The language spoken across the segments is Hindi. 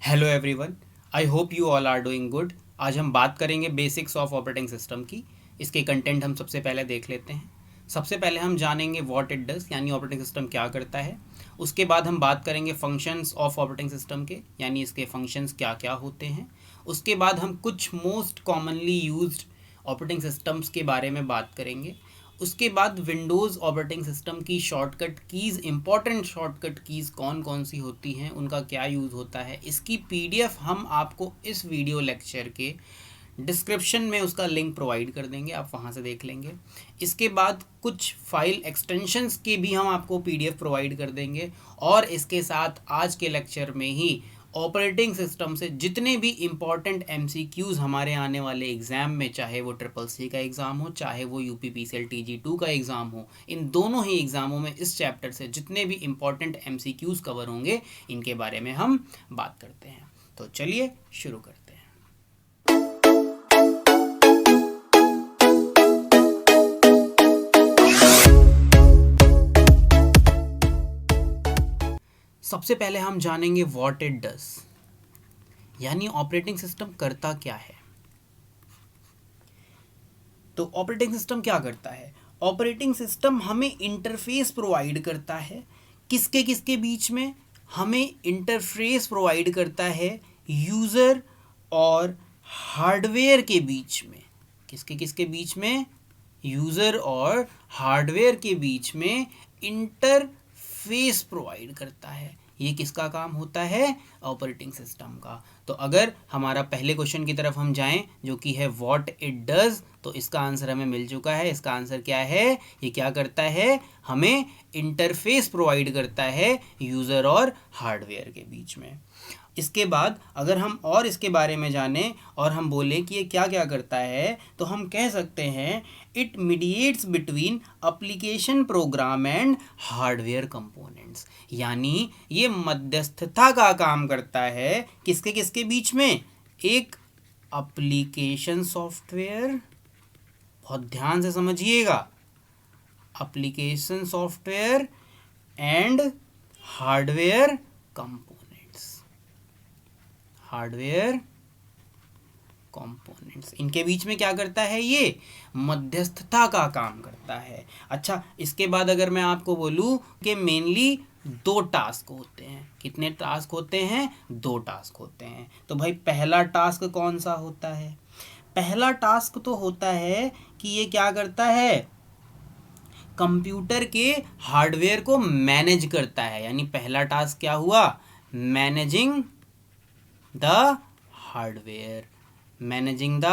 Hello everyone, I hope you all are doing good. आज हम बात करेंगे बेसिक्स ऑफ ऑपरेटिंग सिस्टम की। इसके कंटेंट हम सबसे पहले देख लेते हैं। सबसे पहले हम जानेंगे व्हाट इट डज, यानी ऑपरेटिंग सिस्टम क्या करता है। उसके बाद हम बात करेंगे फंक्शंस ऑफ ऑपरेटिंग सिस्टम के, यानी इसके फंक्शंस क्या क्या होते हैं। उसके बाद हम कुछ most commonly used operating systems के बारे में बात करेंगे। उसके बाद विंडोज़ ऑपरेटिंग सिस्टम की shortcut keys, important shortcut keys कौन कौन सी होती हैं, उनका क्या यूज़ होता है, इसकी पीडीएफ हम आपको इस वीडियो लेक्चर के डिस्क्रिप्शन में उसका लिंक प्रोवाइड कर देंगे, आप वहाँ से देख लेंगे। इसके बाद कुछ फाइल एक्सटेंशंस के भी हम आपको पीडीएफ प्रोवाइड कर देंगे। और इसके साथ आज के लेक्चर में ही ऑपरेटिंग सिस्टम से जितने भी इम्पॉर्टेंट एमसीक्यूज़ हमारे आने वाले एग्ज़ाम में, चाहे वो ट्रिपल सी का एग्ज़ाम हो, चाहे वो यूपीपीसीएल TG2 का एग्ज़ाम हो, इन दोनों ही एग्ज़ामों में इस चैप्टर से जितने भी इम्पॉर्टेंट एमसीक्यूज़ कवर होंगे, इनके बारे में हम बात करते हैं। तो चलिए शुरू करते हैं। सबसे पहले हम जानेंगे व्हाट इट डज, यानी ऑपरेटिंग सिस्टम करता क्या है। तो ऑपरेटिंग सिस्टम क्या करता है? ऑपरेटिंग सिस्टम हमें इंटरफेस प्रोवाइड करता है। किसके किसके बीच में? हमें इंटरफेस प्रोवाइड करता है यूज़र और हार्डवेयर के बीच में। किसके किसके बीच में? यूज़र और हार्डवेयर के बीच में इंटरफेस प्रोवाइड करता है। ये किसका काम होता है? ऑपरेटिंग सिस्टम का। तो अगर हमारा पहले क्वेश्चन की तरफ हम जाएं, जो कि है व्हाट इट डज, तो इसका आंसर हमें मिल चुका है। इसका आंसर क्या है? ये क्या करता है? हमें इंटरफेस प्रोवाइड करता है यूज़र और हार्डवेयर के बीच में। इसके बाद अगर हम और इसके बारे में जानें और हम बोले कि ये क्या क्या करता है, तो हम कह सकते हैं it mediates between application program and hardware components, यानी ये मध्यस्थता का काम करता है। किसके किसके बीच में? एक एप्लीकेशन सॉफ्टवेयर, बहुत ध्यान से समझिएगा, application software and hardware components. Hardware components, इनके बीच में क्या करता है? ये मध्यस्थता का काम करता है। अच्छा, इसके बाद अगर मैं आपको बोलूं कि मेनली दो टास्क होते हैं। कितने टास्क होते हैं? दो टास्क होते हैं। तो भाई पहला टास्क कौन सा होता है? पहला टास्क तो होता है कि ये क्या करता है? कंप्यूटर के हार्डवेयर को मैनेज करता है। यानी पहला टास्क क्या हुआ? Managing the hardware, managing the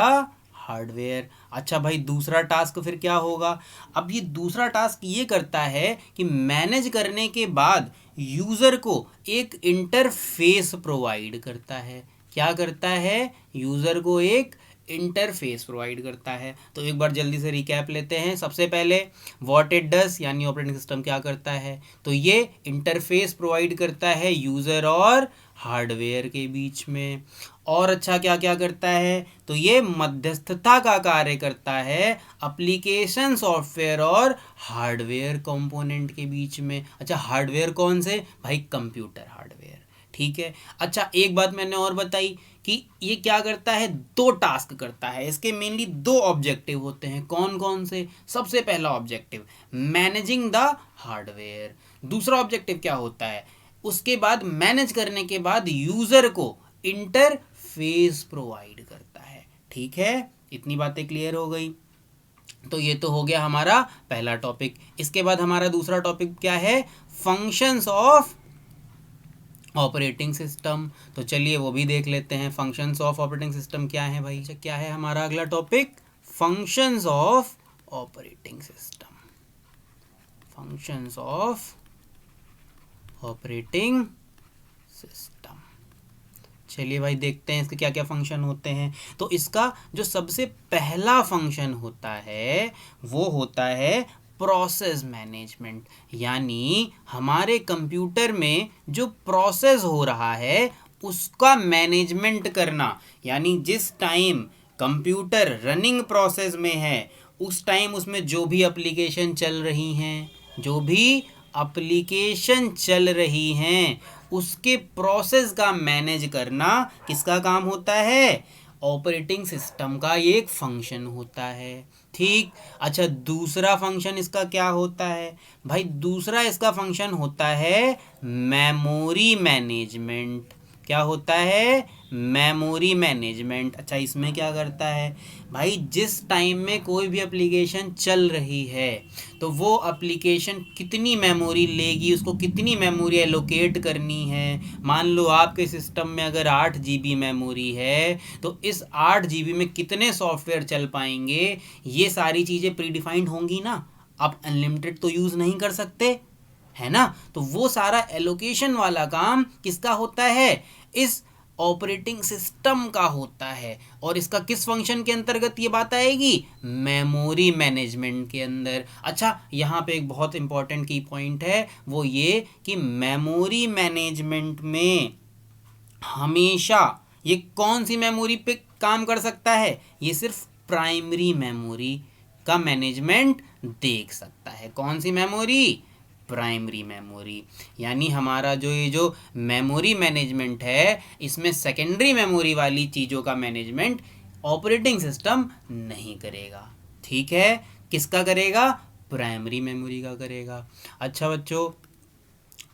hardware. अच्छा भाई, दूसरा टास्क फिर क्या होगा? अब ये दूसरा टास्क ये करता है कि मैनेज करने के बाद यूज़र को एक इंटरफेस प्रोवाइड करता है। क्या करता है? यूज़र को एक इंटरफेस प्रोवाइड करता है। तो एक बार जल्दी से रिकैप लेते हैं। सबसे पहले व्हाट इट डज, यानी ऑपरेटिंग सिस्टम क्या करता है, तो ये इंटरफेस प्रोवाइड करता है यूज़र और हार्डवेयर के बीच में। और अच्छा क्या क्या करता है? तो ये मध्यस्थता का कार्य करता है एप्लीकेशन सॉफ्टवेयर और हार्डवेयर कंपोनेंट के बीच में। अच्छा, हार्डवेयर कौन से? भाई कंप्यूटर हार्डवेयर। ठीक है। अच्छा, एक बात मैंने और बताई कि ये क्या करता है? दो टास्क करता है। इसके मेनली दो ऑब्जेक्टिव होते हैं। कौन कौन से? सबसे पहला ऑब्जेक्टिव मैनेजिंग द हार्डवेयर। दूसरा ऑब्जेक्टिव क्या होता है? उसके बाद मैनेज करने के बाद यूज़र को इंटरफेस प्रोवाइड करता है। ठीक है, इतनी बातें क्लियर हो गई। तो ये तो हो गया हमारा पहला टॉपिक। इसके बाद हमारा दूसरा टॉपिक क्या है? Functions of operating system. तो चलिए वो भी देख लेते हैं। फंक्शंस ऑफ ऑपरेटिंग सिस्टम क्या है भाई? क्या है हमारा अगला topic? Functions of operating system. Functions of operating system. चलिए भाई देखते हैं इसके क्या क्या फंक्शन होते हैं। तो इसका जो सबसे पहला फंक्शन होता है वो होता है प्रोसेस मैनेजमेंट, यानी हमारे कंप्यूटर में जो प्रोसेस हो रहा है उसका मैनेजमेंट करना। यानी जिस टाइम कंप्यूटर रनिंग प्रोसेस में है उस टाइम उसमें जो भी एप्लीकेशन चल रही हैं, जो भी एप्लीकेशन चल रही हैं उसके प्रोसेस का मैनेज करना किसका काम होता है? ऑपरेटिंग सिस्टम का ये एक फंक्शन होता है। ठीक। अच्छा, दूसरा फंक्शन इसका क्या होता है भाई? दूसरा इसका फंक्शन होता है मेमोरी मैनेजमेंट। क्या होता है? Memory management. अच्छा, इसमें क्या करता है भाई? जिस टाइम में कोई भी एप्लीकेशन चल रही है तो वो एप्लीकेशन कितनी मेमोरी लेगी, उसको कितनी मेमोरी एलोकेट करनी है। मान लो आपके सिस्टम में अगर 8 GB मेमोरी है तो इस 8 GB में कितने सॉफ्टवेयर चल पाएंगे, ये सारी चीज़ें प्रीडिफाइंड होंगी ना। आप अनलिमिटेड तो यूज़ नहीं कर सकते, है ना। तो वो सारा एलोकेशन वाला काम किसका होता है? इस ऑपरेटिंग सिस्टम का होता है। और इसका किस फंक्शन के अंतर्गत ये बात आएगी? मेमोरी मैनेजमेंट के अंदर। अच्छा, यहाँ पे एक बहुत इंपॉर्टेंट की पॉइंट है, वो ये कि मेमोरी मैनेजमेंट में हमेशा ये कौन सी मेमोरी पे काम कर सकता है? ये सिर्फ प्राइमरी मेमोरी का मैनेजमेंट देख सकता है। कौन सी मेमोरी? Primary memory. यानी हमारा ये जो मेमोरी मैनेजमेंट है इसमें सेकेंडरी मेमोरी वाली चीज़ों का मैनेजमेंट ऑपरेटिंग सिस्टम नहीं करेगा। ठीक है, किसका करेगा? प्राइमरी मेमोरी का करेगा। अच्छा बच्चों,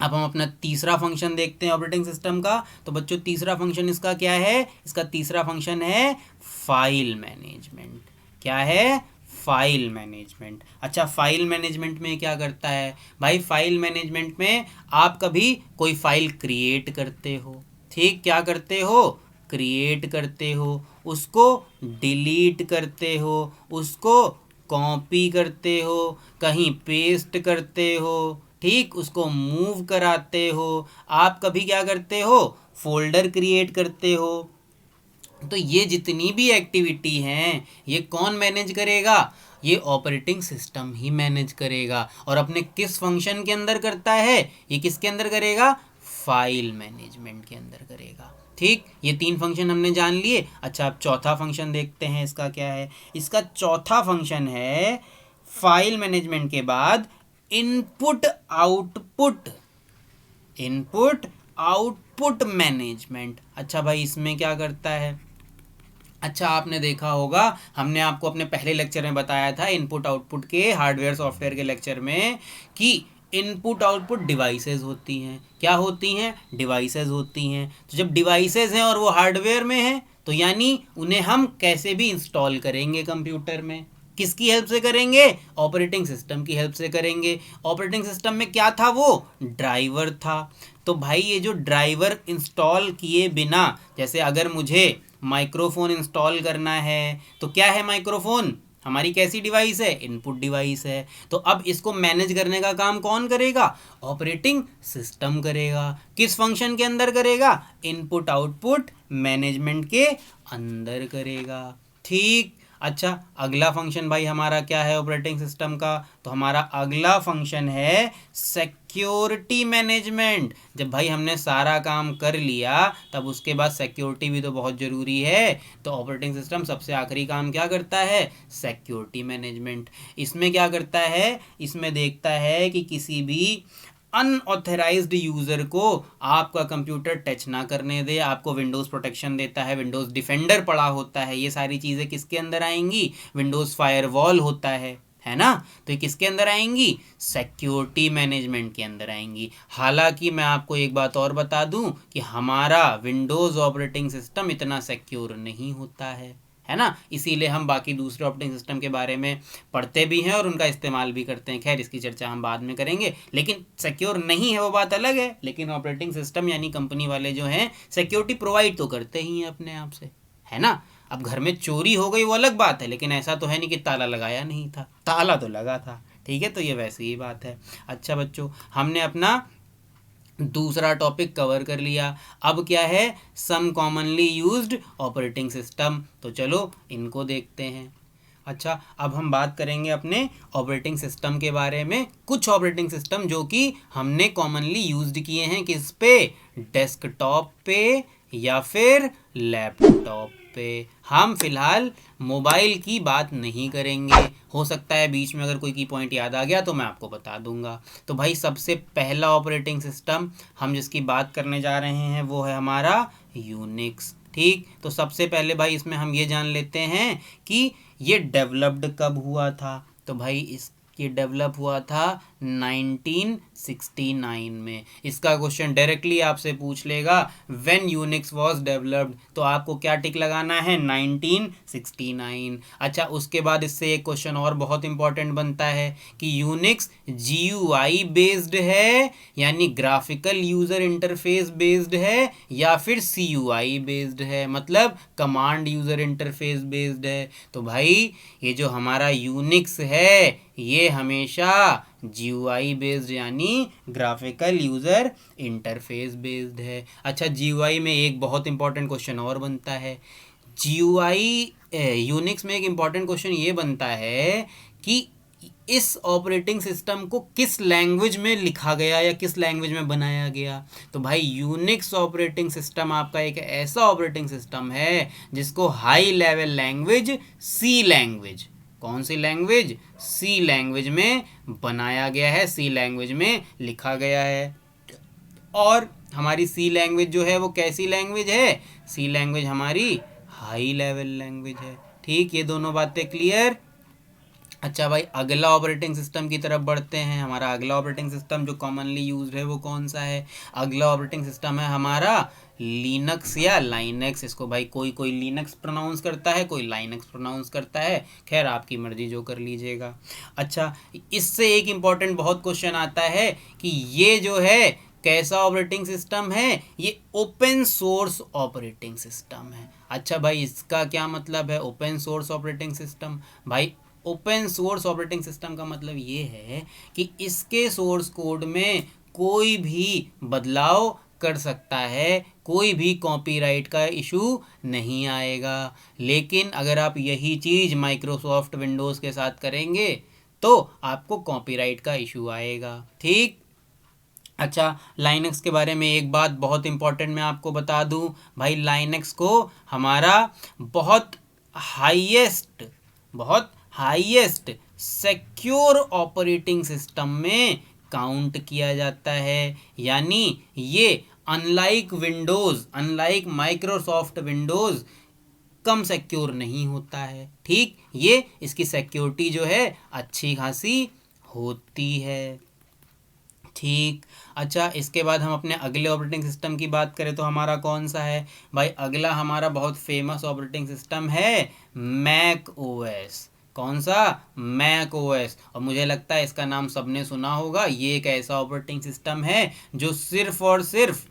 अब हम अपना तीसरा फंक्शन देखते हैं ऑपरेटिंग सिस्टम का। तो बच्चों, तीसरा फंक्शन इसका क्या है? इसका तीसरा फंक्शन है फाइल मैनेजमेंट। क्या है? File management. अच्छा, फाइल मैनेजमेंट में क्या करता है भाई? फाइल मैनेजमेंट में आप कभी कोई फाइल क्रिएट करते हो। ठीक, क्या करते हो? क्रिएट करते हो, उसको डिलीट करते हो, उसको कॉपी करते हो, कहीं पेस्ट करते हो। ठीक, उसको मूव कराते हो। आप कभी क्या करते हो? फोल्डर क्रिएट करते हो। तो ये जितनी भी एक्टिविटी हैं ये कौन मैनेज करेगा? ये ऑपरेटिंग सिस्टम ही मैनेज करेगा। और अपने किस फंक्शन के अंदर करता है? ये किसके अंदर करेगा? फाइल मैनेजमेंट के अंदर करेगा। ठीक, ये 3 फंक्शन हमने जान लिए। अच्छा, अब चौथा फंक्शन देखते हैं, इसका क्या है? इसका चौथा फंक्शन है फाइल मैनेजमेंट के बाद input output. Input output management. अच्छा भाई, इसमें क्या करता है? अच्छा, आपने देखा होगा, हमने आपको अपने पहले लेक्चर में बताया था इनपुट आउटपुट के हार्डवेयर सॉफ्टवेयर के लेक्चर में कि इनपुट आउटपुट डिवाइसेस होती हैं। क्या होती हैं? डिवाइसेस होती हैं। तो जब डिवाइसेस हैं और वो हार्डवेयर में हैं तो यानी उन्हें हम कैसे भी इंस्टॉल करेंगे कंप्यूटर में। किसकी हेल्प से करेंगे? ऑपरेटिंग सिस्टम की हेल्प से करेंगे। ऑपरेटिंग सिस्टम में क्या था? वो ड्राइवर था। तो भाई ये जो ड्राइवर इंस्टॉल किए बिना, जैसे अगर मुझे माइक्रोफोन इंस्टॉल करना है तो क्या है माइक्रोफोन? हमारी कैसी डिवाइस है? इनपुट डिवाइस है। तो अब इसको मैनेज करने का काम कौन करेगा? ऑपरेटिंग सिस्टम करेगा। किस फंक्शन के अंदर करेगा? इनपुट आउटपुट मैनेजमेंट के अंदर करेगा। ठीक। अच्छा, अगला फंक्शन भाई हमारा क्या है ऑपरेटिंग सिस्टम का? तो हमारा अगला फंक्शन है सिक्योरिटी मैनेजमेंट। जब भाई हमने सारा काम कर लिया तब उसके बाद सिक्योरिटी भी तो बहुत ज़रूरी है। तो ऑपरेटिंग सिस्टम सबसे आखिरी काम क्या करता है? Security management. इसमें क्या करता है? इसमें देखता है कि किसी भी अनऑथराइज्ड यूज़र को आपका कंप्यूटर टच ना करने दे। आपको विंडोज़ प्रोटेक्शन देता है, विंडोज़ डिफेंडर पड़ा होता है। ये सारी चीज़ें किसके अंदर आएंगी? विंडोज़ फायरवॉल होता है ना। तो ये किसके अंदर आएंगी? सिक्योरिटी मैनेजमेंट के अंदर आएंगी। हालांकि मैं आपको एक बात और बता दूं कि हमारा विंडोज़ ऑपरेटिंग सिस्टम इतना सिक्योर नहीं होता है ना। इसीलिए हम बाकी दूसरे ऑपरेटिंग सिस्टम के बारे में पढ़ते भी हैं और उनका इस्तेमाल भी करते हैं। खैर, इसकी चर्चा हम बाद में करेंगे। लेकिन सिक्योर नहीं है वो बात अलग है, लेकिन ऑपरेटिंग सिस्टम यानी कंपनी वाले जो हैं सिक्योरिटी प्रोवाइड तो करते ही हैं अपने आप से, है ना। अब घर में चोरी हो गई वो अलग बात है, लेकिन ऐसा तो है नहीं कि ताला लगाया नहीं था, ताला तो लगा था। ठीक है, तो ये वैसी ही बात है। अच्छा बच्चों, हमने अपना दूसरा टॉपिक कवर कर लिया। अब क्या है? सम कॉमनली यूज्ड ऑपरेटिंग सिस्टम। तो चलो इनको देखते हैं। अच्छा, अब हम बात करेंगे अपने ऑपरेटिंग सिस्टम के बारे में। कुछ ऑपरेटिंग सिस्टम जो कि हमने कॉमनली यूज्ड किए हैं, किस पे? डेस्कटॉप पे या फिर लैपटॉप पे। हम फिलहाल मोबाइल की बात नहीं करेंगे, हो सकता है बीच में अगर कोई की पॉइंट याद आ गया तो मैं आपको बता दूंगा। तो भाई सबसे पहला ऑपरेटिंग सिस्टम हम जिसकी बात करने जा रहे हैं वो है हमारा यूनिक्स। ठीक, तो सबसे पहले भाई इसमें हम ये जान लेते हैं कि ये डेवलप्ड कब हुआ था। तो भाई ये डेवलप हुआ था 1969 में। इसका क्वेश्चन डायरेक्टली आपसे पूछ लेगा व्हेन यूनिक्स वाज डेवलप्ड, तो आपको क्या टिक लगाना है 1969। अच्छा, उसके बाद इससे एक क्वेश्चन और बहुत इंपॉर्टेंट बनता है कि यूनिक्स GUI बेस्ड है यानी ग्राफिकल यूजर इंटरफेस बेस्ड है या फिर CUI बेस्ड है, मतलब कमांड यूजर इंटरफेस बेस्ड है। तो भाई ये जो हमारा यूनिक्स है ये हमेशा GUI बेस्ड यानी ग्राफिकल यूजर इंटरफेस बेस्ड है। अच्छा, GUI में एक बहुत इंपॉर्टेंट क्वेश्चन और बनता है। GUI यूनिक्स में एक इंपॉर्टेंट क्वेश्चन ये बनता है कि इस ऑपरेटिंग सिस्टम को किस लैंग्वेज में लिखा गया या किस लैंग्वेज में बनाया गया। तो भाई यूनिक्स ऑपरेटिंग सिस्टम आपका एक ऐसा ऑपरेटिंग सिस्टम है जिसको high level language C language, कौन सी लैंग्वेज, सी लैंग्वेज में बनाया गया है, सी लैंग्वेज में लिखा गया है। और हमारी सी लैंग्वेज जो है वो कैसी लैंग्वेज है, सी लैंग्वेज हमारी हाई लेवल लैंग्वेज है। ठीक, ये दोनों बातें क्लियर। अच्छा भाई, अगला ऑपरेटिंग सिस्टम की तरफ बढ़ते हैं। हमारा अगला ऑपरेटिंग सिस्टम जो कॉमनली यूज्ड है वो कौन सा है। अगला ऑपरेटिंग सिस्टम है हमारा लिनक्स या लाइनेक्स। इसको भाई कोई कोई लिनक्स प्रोनाउंस करता है, कोई लाइनेक्स प्रोनाउंस करता है, खैर आपकी मर्जी जो कर लीजिएगा। अच्छा, इससे एक इम्पॉर्टेंट बहुत क्वेश्चन आता है कि ये जो है कैसा ऑपरेटिंग सिस्टम है, ये ओपन सोर्स ऑपरेटिंग सिस्टम है। अच्छा भाई, इसका क्या मतलब है ओपन सोर्स ऑपरेटिंग सिस्टम। भाई ओपन सोर्स ऑपरेटिंग सिस्टम का मतलब ये है कि इसके सोर्स कोड में कोई भी बदलाव कर सकता है, कोई भी कॉपीराइट का इशू नहीं आएगा। लेकिन अगर आप यही चीज़ माइक्रोसॉफ्ट विंडोज़ के साथ करेंगे तो आपको कॉपीराइट का इशू आएगा। ठीक। अच्छा, लाइनक्स के बारे में एक बात बहुत इंपॉर्टेंट मैं आपको बता दूं भाई, लाइनक्स को हमारा बहुत हाईएस्ट सिक्योर ऑपरेटिंग सिस्टम में काउंट किया जाता है। यानी ये अनलाइक माइक्रोसॉफ्ट विंडोज़ कम सिक्योर नहीं होता है। ठीक, ये इसकी सिक्योरिटी जो है अच्छी खासी होती है। ठीक। अच्छा, इसके बाद हम अपने अगले ऑपरेटिंग सिस्टम की बात करें तो हमारा कौन सा है भाई। अगला हमारा बहुत फेमस ऑपरेटिंग सिस्टम है मैक ओएस। कौन सा, मैक ओएस। और मुझे लगता है इसका नाम सबने सुना होगा। ये एक ऐसा ऑपरेटिंग सिस्टम है जो सिर्फ और सिर्फ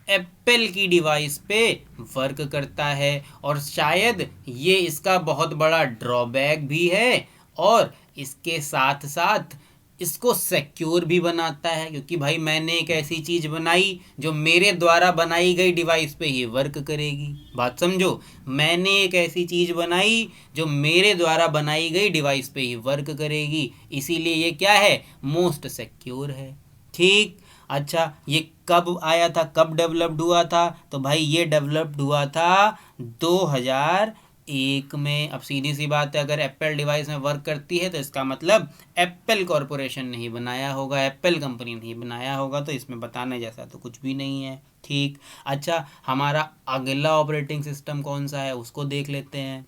एप्पल की डिवाइस पे वर्क करता है, और शायद ये इसका बहुत बड़ा ड्रॉबैक भी है, और इसके साथ साथ इसको सिक्योर भी बनाता है, क्योंकि भाई मैंने एक ऐसी चीज़ बनाई जो मेरे द्वारा बनाई गई डिवाइस पे ही वर्क करेगी। बात समझो, मैंने एक ऐसी चीज़ बनाई जो मेरे द्वारा बनाई गई डिवाइस पे ही वर्क करेगी, इसीलिए ये क्या है, मोस्ट सिक्योर है। ठीक। अच्छा, ये कब आया था, कब डेवलप्ड हुआ था, तो भाई ये डेवलप्ड हुआ था 2001 में। अब सीधी सी बात है, अगर एप्पल डिवाइस में वर्क करती है तो इसका मतलब एप्पल कॉरपोरेशन नहीं बनाया होगा, एप्पल कंपनी नहीं बनाया होगा, तो इसमें बताने जैसा तो कुछ भी नहीं है। ठीक। अच्छा, हमारा अगला ऑपरेटिंग सिस्टम कौन सा है उसको देख लेते हैं।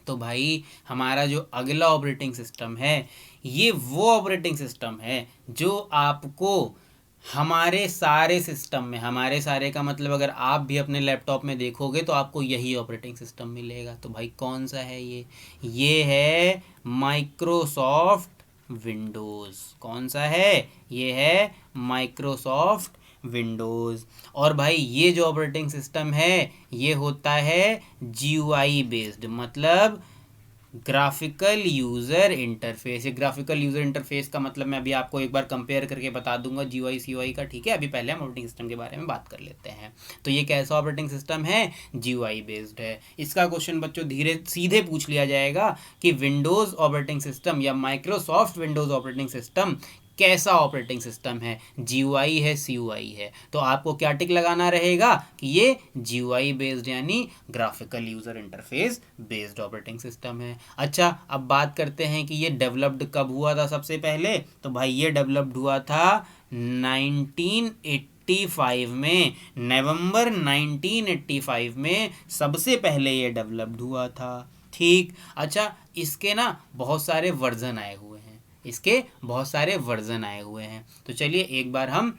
तो भाई हमारा जो अगला ऑपरेटिंग सिस्टम है ये वो ऑपरेटिंग सिस्टम है जो आपको हमारे सारे सिस्टम में, हमारे सारे का मतलब अगर आप भी अपने लैपटॉप में देखोगे तो आपको यही ऑपरेटिंग सिस्टम मिलेगा। तो भाई कौन सा है ये है माइक्रोसॉफ्ट विंडोज़। कौन सा है, ये है माइक्रोसॉफ्ट विंडोज़। और भाई ये जो ऑपरेटिंग सिस्टम है ये होता है GUI बेस्ड, मतलब ग्राफिकल यूज़र इंटरफेस। ये ग्राफिकल यूज़र इंटरफेस का मतलब मैं अभी आपको एक बार कंपेयर करके बता दूंगा GUI CUI का। ठीक है, अभी पहले हम ऑपरेटिंग सिस्टम के बारे में बात कर लेते हैं। तो ये कैसा ऑपरेटिंग सिस्टम है, GUI बेस्ड है। इसका क्वेश्चन बच्चों सीधे पूछ लिया जाएगा कि विंडोज़ ऑपरेटिंग सिस्टम या माइक्रोसॉफ्ट विंडोज़ ऑपरेटिंग सिस्टम कैसा ऑपरेटिंग सिस्टम है, GUI है CUI है, तो आपको क्या टिक लगाना रहेगा कि ये GUI बेस्ड यानी graphical user interface based operating system है। अच्छा, अब बात करते हैं कि ये डेवलप्ड कब हुआ था सबसे पहले। तो भाई ये डेवलप्ड हुआ था 1985 में, नवंबर 1985 में सबसे पहले ये डेवलप्ड हुआ था। ठीक, अच्छा, इसके ना बहुत सारे वर्जन आए हुए हैं, इसके बहुत सारे वर्जन आए हुए हैं। तो चलिए एक बार हम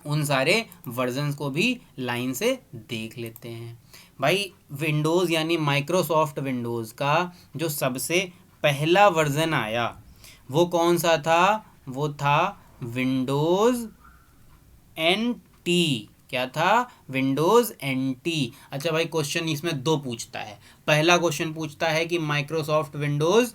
उन सारे वर्जन्स को भी लाइन से देख लेते हैं। भाई विंडोज़ यानी माइक्रोसॉफ्ट विंडोज़ का जो सबसे पहला वर्जन आया वो कौन सा था, वो था विंडोज़ NT। क्या था, विंडोज़ NT। अच्छा भाई, क्वेश्चन इसमें दो पूछता है। पहला क्वेश्चन पूछता है कि माइक्रोसॉफ्ट विंडोज़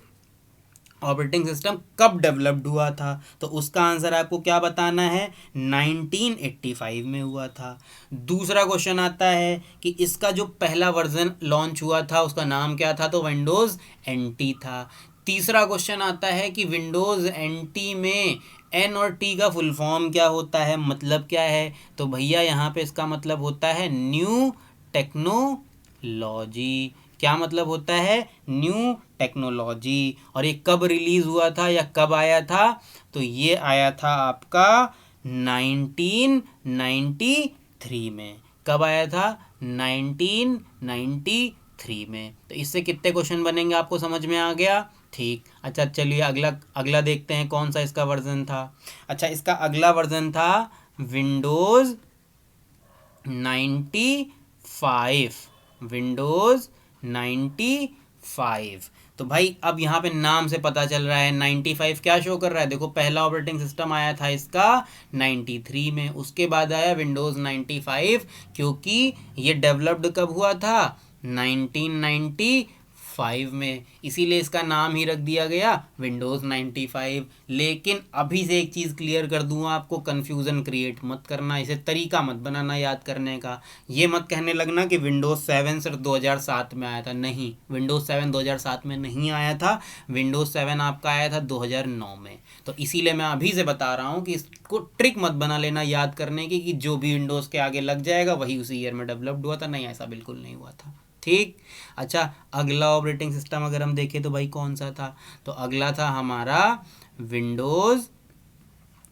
ऑपरेटिंग सिस्टम कब डेवलप्ड हुआ था, तो उसका आंसर आपको क्या बताना है, 1985 में हुआ था। दूसरा क्वेश्चन आता है कि इसका जो पहला वर्जन लॉन्च हुआ था उसका नाम क्या था, तो विंडोज़ NT था। तीसरा क्वेश्चन आता है कि विंडोज़ NT में N और T का फुल फॉर्म क्या होता है, मतलब क्या है, तो भैया यहाँ पे इसका मतलब होता है न्यू टेक्नोलॉजी। क्या मतलब होता है, न्यू टेक्नोलॉजी। और ये कब रिलीज़ हुआ था या कब आया था, तो ये आया था आपका 1993 में। कब आया था, 1993 में। तो इससे कितने क्वेश्चन बनेंगे आपको समझ में आ गया। ठीक, अच्छा चलिए अगला अगला देखते हैं कौन सा इसका वर्जन था। अच्छा, इसका अगला वर्जन था विंडोज़ 95, विंडोज़ 95। तो भाई अब यहाँ पे नाम से पता चल रहा है 95 क्या शो कर रहा है, देखो पहला ऑपरेटिंग सिस्टम आया था इसका 93 में, उसके बाद आया विंडोज़ 95, क्योंकि ये डेवलप्ड कब हुआ था, 1995 में, इसीलिए इसका नाम ही रख दिया गया विंडोज़ 95। लेकिन अभी से एक चीज़ क्लियर कर दूँ आपको, कन्फ्यूज़न क्रिएट मत करना, इसे तरीका मत बनाना याद करने का। ये मत कहने लगना कि विंडोज़ 7 सिर्फ 2007 में आया था, नहीं, विंडोज़ 7 2007 में नहीं आया था, विंडोज़ 7 आपका आया था 2009 में। तो इसीलिए मैं अभी से बता रहा हूँ कि इसको ट्रिक मत बना लेना याद करने की कि जो भी विंडोज़ के आगे लग जाएगा वही उसी ईयर में डेवलप्ड हुआ था, नहीं, ऐसा बिल्कुल नहीं हुआ था। ठीक, अच्छा, अगला ऑपरेटिंग सिस्टम अगर हम देखें तो भाई कौन सा था, तो अगला था हमारा विंडोज़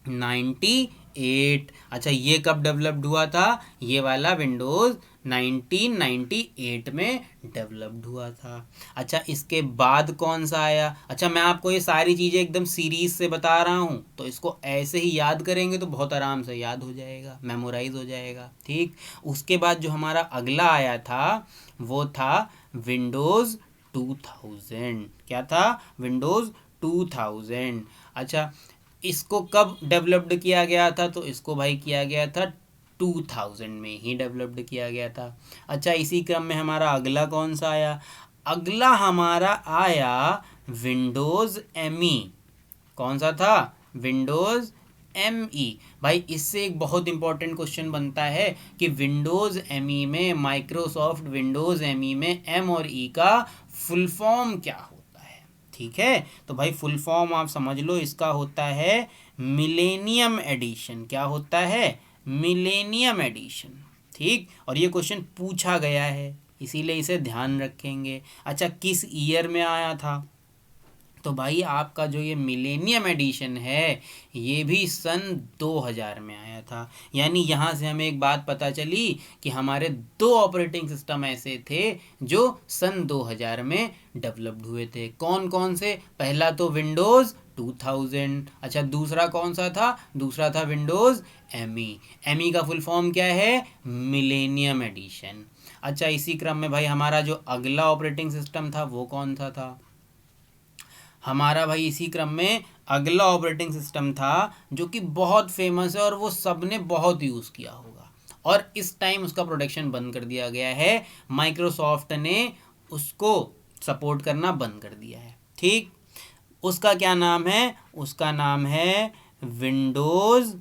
98। अच्छा, ये कब डेवलप्ड हुआ था, ये वाला विंडोज़ 1998 में डेवलप्ड हुआ था। अच्छा, इसके बाद कौन सा आया, अच्छा मैं आपको ये सारी चीज़ें एकदम सीरीज से बता रहा हूँ, तो इसको ऐसे ही याद करेंगे तो बहुत आराम से याद हो जाएगा, मेमोराइज हो जाएगा। ठीक, उसके बाद जो हमारा अगला आया था वो था विंडोज़ 2000। क्या था, विंडोज़ 2000। अच्छा, इसको कब डेवलप्ड किया गया था, तो इसको भाई किया गया था 2000 में ही डेवलप्ड किया गया था। अच्छा, इसी क्रम में हमारा अगला कौन सा आया, अगला हमारा आया विंडोज़ ME। कौन सा था, विंडोज़ ME। भाई इससे एक बहुत इंपॉर्टेंट क्वेश्चन बनता है कि विंडोज़ ME में, माइक्रोसॉफ्ट विंडोज़ ME में M और E का फुल फॉर्म क्या होता है। ठीक है, तो भाई फुल फॉर्म आप समझ लो, इसका होता है मिलेनियम एडिशन। क्या होता है, मिलेनियम एडिशन। ठीक, और ये क्वेश्चन पूछा गया है, इसीलिए इसे ध्यान रखेंगे। अच्छा, किस ईयर में आया था, तो भाई आपका जो ये मिलेनियम एडिशन है ये भी सन 2000 में आया था। यानी यहाँ से हमें एक बात पता चली कि हमारे दो ऑपरेटिंग सिस्टम ऐसे थे जो सन 2000 में डेवलप्ड हुए थे। कौन कौन से, पहला तो विंडोज़ 2000। अच्छा, दूसरा कौन सा था, दूसरा था विंडोज़ ME। ME का फुल फॉर्म क्या है, मिलेनियम एडिशन। अच्छा, इसी क्रम में भाई हमारा जो अगला ऑपरेटिंग सिस्टम था वो कौन सा था, हमारा भाई इसी क्रम में अगला ऑपरेटिंग सिस्टम था जो कि बहुत फेमस है और वो सबने बहुत यूज़ किया होगा, और इस टाइम उसका प्रोडक्शन बंद कर दिया गया है, माइक्रोसॉफ्ट ने उसको सपोर्ट करना बंद कर दिया है। ठीक, उसका क्या नाम है, उसका नाम है विंडोज़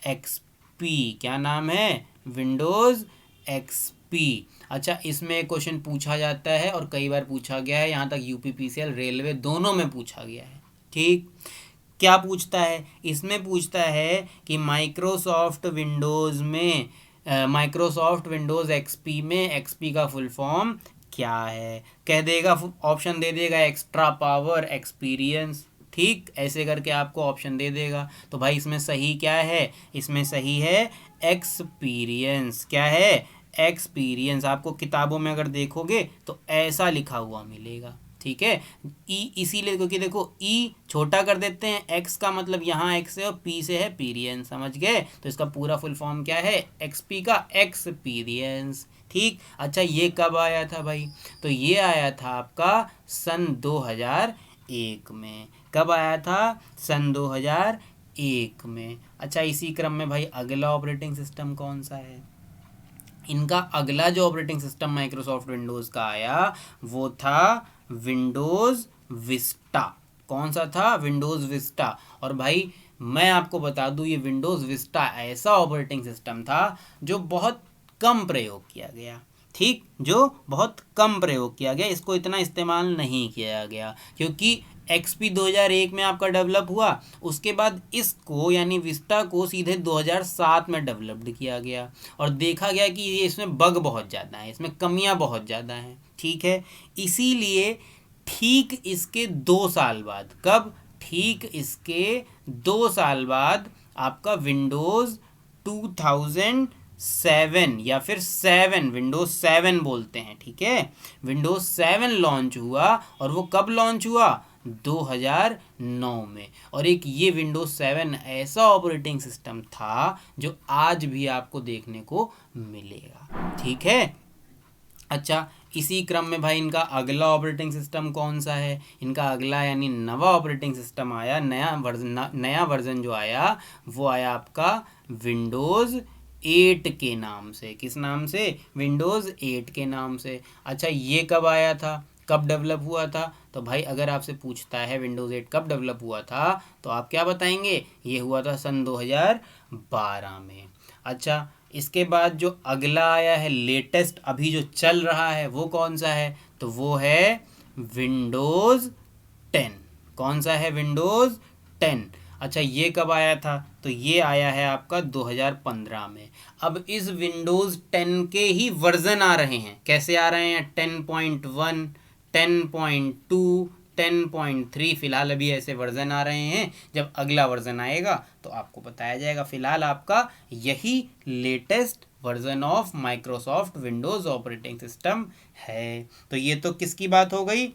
XP। क्या नाम है, विंडोज़ XP। अच्छा, इसमें क्वेश्चन पूछा जाता है और कई बार पूछा गया है, यहाँ तक UPPCL रेलवे दोनों में पूछा गया है। ठीक, क्या पूछता है इसमें? पूछता है कि माइक्रोसॉफ्ट विंडोज़ में माइक्रोसॉफ्ट विंडोज़ एक्सपी में एक्सपी का फुल फॉर्म क्या है? कह देगा, ऑप्शन दे देगा, एक्स्ट्रा पावर, एक्सपीरियंस। ठीक, ऐसे करके आपको ऑप्शन दे देगा। तो भाई इसमें सही क्या है? इसमें सही है एक्सपीरियंस। क्या है? एक्सपीरियंस। आपको किताबों में अगर देखोगे तो ऐसा लिखा हुआ मिलेगा। ठीक है, ई इसीलिए, क्योंकि देखो ई छोटा कर देते हैं, एक्स का मतलब यहाँ एक्स है और पी से है पीरियंस, समझ गए? तो इसका पूरा फुल फॉर्म क्या है? एक्सपी का एक्सपीरियंस। ठीक, अच्छा ये कब आया था भाई? तो ये आया था आपका सन 2001 में। कब आया था? सन 2001 में। अच्छा, इसी क्रम में भाई अगला ऑपरेटिंग सिस्टम कौन सा है? इनका अगला जो ऑपरेटिंग सिस्टम माइक्रोसॉफ्ट विंडोज़ का आया वो था विंडोज़ विस्टा। कौन सा था? Windows Vista. और भाई मैं आपको बता दूं, ये विंडोज़ विस्टा ऐसा ऑपरेटिंग सिस्टम था जो बहुत कम प्रयोग किया गया। ठीक, जो बहुत कम प्रयोग किया गया, इसको इतना इस्तेमाल नहीं किया गया, क्योंकि एक्सपी 2001 में आपका डेवलप हुआ। उसके बाद इसको यानी विस्टा को सीधे 2007 में डेवलप्ड किया गया और देखा गया कि ये इसमें बग बहुत ज़्यादा है, इसमें कमियां बहुत ज़्यादा हैं। ठीक है, इसीलिए ठीक इसके 2 साल बाद, कब? ठीक इसके 2 साल बाद आपका विंडोज़ 2007 या फिर 7, विंडोज़ 7 बोलते हैं। ठीक है, विंडोज़ 7 लॉन्च हुआ। और वो कब लॉन्च हुआ? 2009 में। और एक ये विंडोज़ 7 ऐसा ऑपरेटिंग सिस्टम था जो आज भी आपको देखने को मिलेगा। ठीक है, अच्छा इसी क्रम में भाई इनका अगला ऑपरेटिंग सिस्टम कौन सा है? इनका अगला यानी नवा ऑपरेटिंग सिस्टम आया, नया वर्जन जो आया वो आया आपका विंडोज़ 8 के नाम से। किस नाम से? विंडोज़ 8 के नाम से। अच्छा ये कब आया था? कब डेवलप हुआ था? तो भाई अगर आपसे पूछता है विंडोज़ 8 कब डेवलप हुआ था, तो आप क्या बताएंगे? ये हुआ था सन 2012 में। अच्छा, इसके बाद जो अगला आया है लेटेस्ट अभी जो चल रहा है वो कौन सा है? तो वो है विंडोज़ 10। कौन सा है? विंडोज़ 10। अच्छा ये कब आया था? तो ये आया है आपका 2015 में। अब इस विंडोज़ 10 के ही वर्जन आ रहे हैं। कैसे आ रहे हैं? 10.1, 10.2, 10.3 फिलहाल अभी ऐसे वर्जन आ रहे हैं। जब अगला वर्जन आएगा तो आपको बताया जाएगा। फिलहाल आपका यही latest version of Microsoft Windows operating system है। तो ये तो किसकी बात हो गई?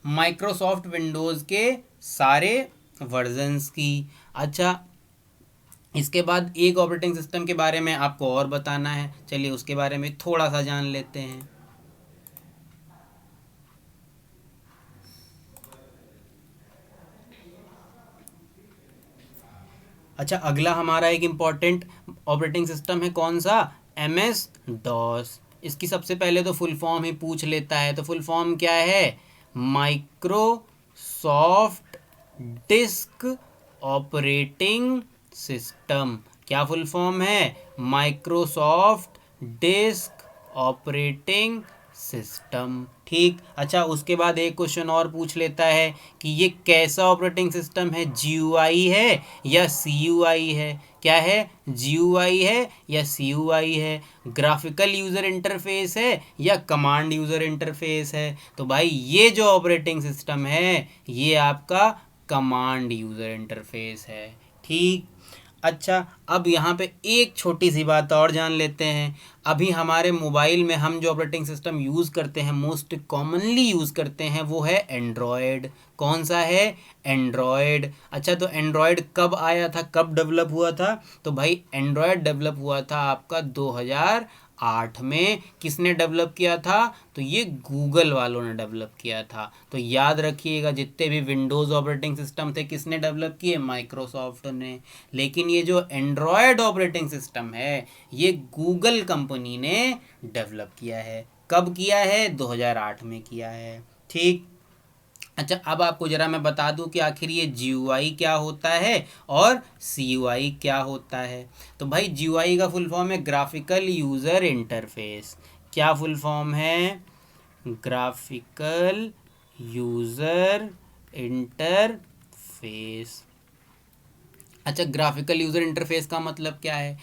माइक्रोसॉफ्ट विंडोज़ के सारे वर्जन्स की। अच्छा इसके बाद एक ऑपरेटिंग सिस्टम के बारे में आपको और बताना है, चलिए उसके बारे में थोड़ा सा जान लेते हैं। अच्छा अगला हमारा एक इम्पॉर्टेंट ऑपरेटिंग सिस्टम है, कौन सा? MS DOS. इसकी सबसे पहले तो फुल फॉर्म ही पूछ लेता है। तो फुल फॉर्म क्या है? Microsoft disk operating system. क्या फुल फॉर्म है? Microsoft disk operating system. ठीक, अच्छा उसके बाद एक क्वेश्चन और पूछ लेता है कि ये कैसा ऑपरेटिंग सिस्टम है? GUI है या CUI है? क्या है? GUI है या CUI है? ग्राफिकल यूज़र इंटरफेस है या कमांड यूज़र इंटरफेस है? तो भाई ये जो ऑपरेटिंग सिस्टम है ये आपका कमांड यूज़र इंटरफेस है। ठीक, अच्छा अब यहाँ पे एक छोटी सी बात और जान लेते हैं। अभी हमारे मोबाइल में हम जो ऑपरेटिंग सिस्टम यूज़ करते हैं, मोस्ट कॉमनली यूज़ करते हैं, वो है एंड्रॉयड। कौन सा है? एंड्रॉयड। अच्छा तो एंड्रॉयड कब आया था, कब डेवलप हुआ था? तो भाई एंड्रॉयड डेवलप हुआ था आपका 2008 में। किसने डेवलप किया था? तो ये गूगल वालों ने डेवलप किया था। तो याद रखिएगा जितने भी विंडोज़ ऑपरेटिंग सिस्टम थे किसने डेवलप किए? माइक्रोसॉफ्ट ने। लेकिन ये जो एंड्रॉयड ऑपरेटिंग सिस्टम है ये गूगल कंपनी ने डेवलप किया है। कब किया है? 2008 में किया है। ठीक, अच्छा अब आपको ज़रा मैं बता दूं कि आखिर ये GUI क्या होता है और CUI क्या होता है। तो भाई GUI का फुल फॉर्म है ग्राफिकल यूज़र इंटरफेस। क्या फुल फॉर्म है? Graphical user interface. इंटरफेस। अच्छा, ग्राफिकल यूज़र इंटरफेस का मतलब क्या है?